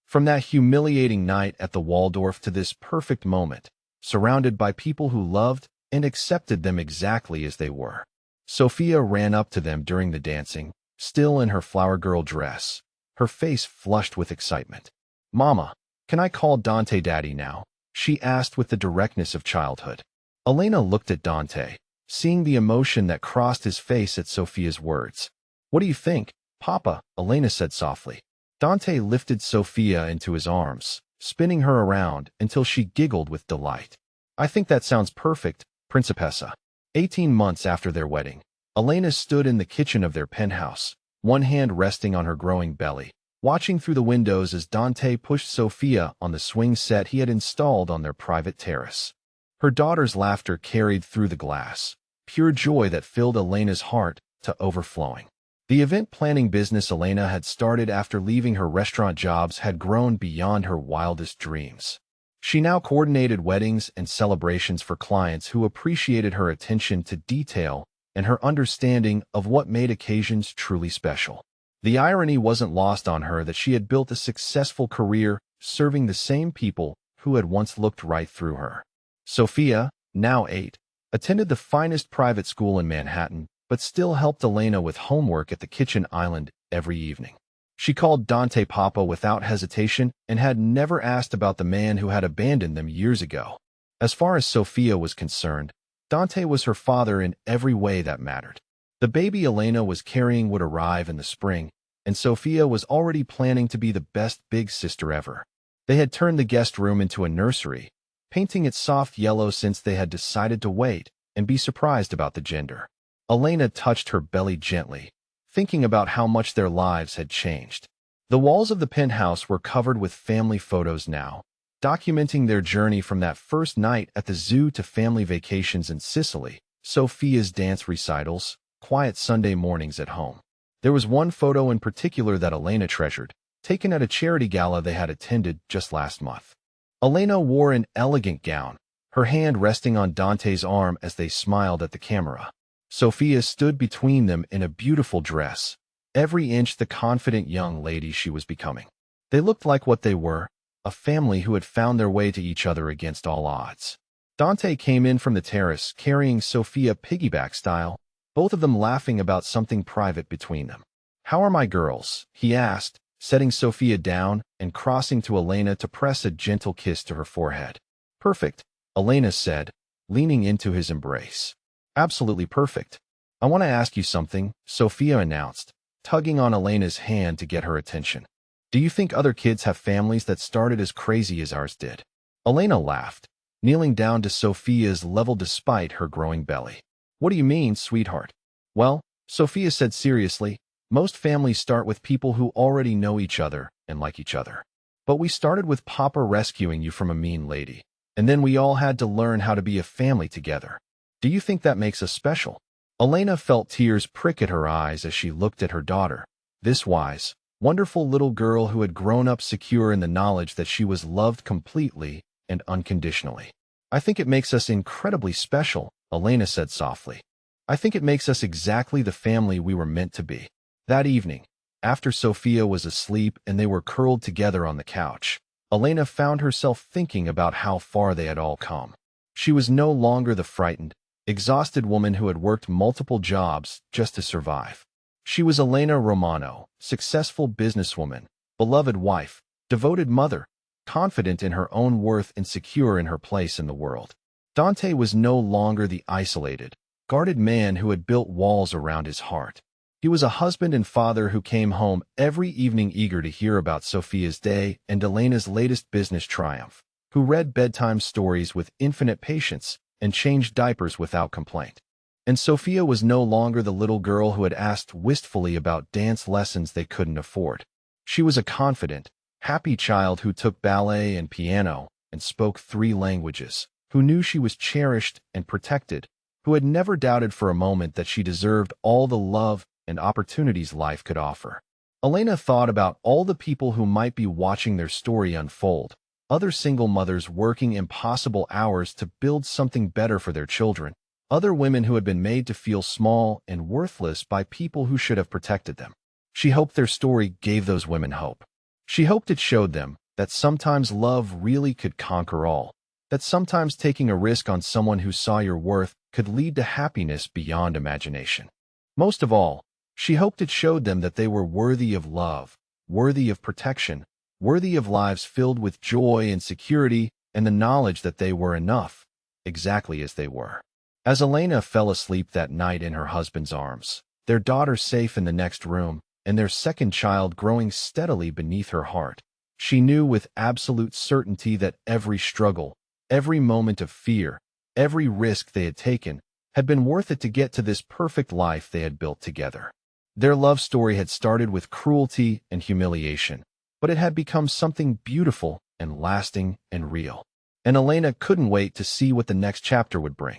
From that humiliating night at the Waldorf to this perfect moment, surrounded by people who loved and accepted them exactly as they were. Sophia ran up to them during the dancing, still in her flower girl dress, her face flushed with excitement. "Mama, can I call Dante Daddy now?" she asked with the directness of childhood. Elena looked at Dante, seeing the emotion that crossed his face at Sophia's words. "What do you think, Papa?" Elena said softly. Dante lifted Sophia into his arms, spinning her around until she giggled with delight. "I think that sounds perfect, Principessa." 18 months after their wedding, Elena stood in the kitchen of their penthouse, one hand resting on her growing belly, watching through the windows as Dante pushed Sophia on the swing set he had installed on their private terrace. Her daughter's laughter carried through the glass, pure joy that filled Elena's heart to overflowing. The event planning business Elena had started after leaving her restaurant jobs had grown beyond her wildest dreams. She now coordinated weddings and celebrations for clients who appreciated her attention to detail and her understanding of what made occasions truly special. The irony wasn't lost on her that she had built a successful career serving the same people who had once looked right through her. Sophia, now 8, attended the finest private school in Manhattan, but still helped Elena with homework at the kitchen island every evening. She called Dante Papa without hesitation and had never asked about the man who had abandoned them years ago. As far as Sophia was concerned, Dante was her father in every way that mattered. The baby Elena was carrying would arrive in the spring, and Sophia was already planning to be the best big sister ever. They had turned the guest room into a nursery, painting it soft yellow since they had decided to wait and be surprised about the gender. Elena touched her belly gently, thinking about how much their lives had changed. The walls of the penthouse were covered with family photos now, documenting their journey from that first night at the zoo to family vacations in Sicily, Sophia's dance recitals, quiet Sunday mornings at home. There was one photo in particular that Elena treasured, taken at a charity gala they had attended just last month. Elena wore an elegant gown, her hand resting on Dante's arm as they smiled at the camera. Sophia stood between them in a beautiful dress, every inch the confident young lady she was becoming. They looked like what they were, a family who had found their way to each other against all odds. Dante came in from the terrace carrying Sophia piggyback style, both of them laughing about something private between them. "How are my girls?" he asked, setting Sophia down and crossing to Elena to press a gentle kiss to her forehead. "Perfect," Elena said, leaning into his embrace. "Absolutely perfect. I want to ask you something," Sophia announced, tugging on Elena's hand to get her attention. "Do you think other kids have families that started as crazy as ours did?" Elena laughed, kneeling down to Sophia's level despite her growing belly. "What do you mean, sweetheart?" "Well," Sophia said seriously, "most families start with people who already know each other and like each other. But we started with Papa rescuing you from a mean lady, and then we all had to learn how to be a family together. Do you think that makes us special?" Elena felt tears prick at her eyes as she looked at her daughter, this wise, wonderful little girl who had grown up secure in the knowledge that she was loved completely and unconditionally. "I think it makes us incredibly special," Elena said softly. "I think it makes us exactly the family we were meant to be." That evening, after Sophia was asleep and they were curled together on the couch, Elena found herself thinking about how far they had all come. She was no longer the frightened, exhausted woman who had worked multiple jobs just to survive. She was Elena Romano, successful businesswoman, beloved wife, devoted mother, confident in her own worth and secure in her place in the world. Dante was no longer the isolated, guarded man who had built walls around his heart. He was a husband and father who came home every evening eager to hear about Sophia's day and Elena's latest business triumph, who read bedtime stories with infinite patience and changed diapers without complaint. And Sophia was no longer the little girl who had asked wistfully about dance lessons they couldn't afford. She was a confident, happy child who took ballet and piano and spoke 3 languages, who knew she was cherished and protected, who had never doubted for a moment that she deserved all the love and opportunities life could offer. Elena thought about all the people who might be watching their story unfold, other single mothers working impossible hours to build something better for their children, other women who had been made to feel small and worthless by people who should have protected them. She hoped their story gave those women hope. She hoped it showed them that sometimes love really could conquer all, that sometimes taking a risk on someone who saw your worth could lead to happiness beyond imagination. Most of all, she hoped it showed them that they were worthy of love, worthy of protection, worthy of lives filled with joy and security and the knowledge that they were enough, exactly as they were. As Elena fell asleep that night in her husband's arms, their daughter safe in the next room, and their second child growing steadily beneath her heart, she knew with absolute certainty that every struggle, every moment of fear, every risk they had taken, had been worth it to get to this perfect life they had built together. Their love story had started with cruelty and humiliation, but it had become something beautiful and lasting and real. And Elena couldn't wait to see what the next chapter would bring.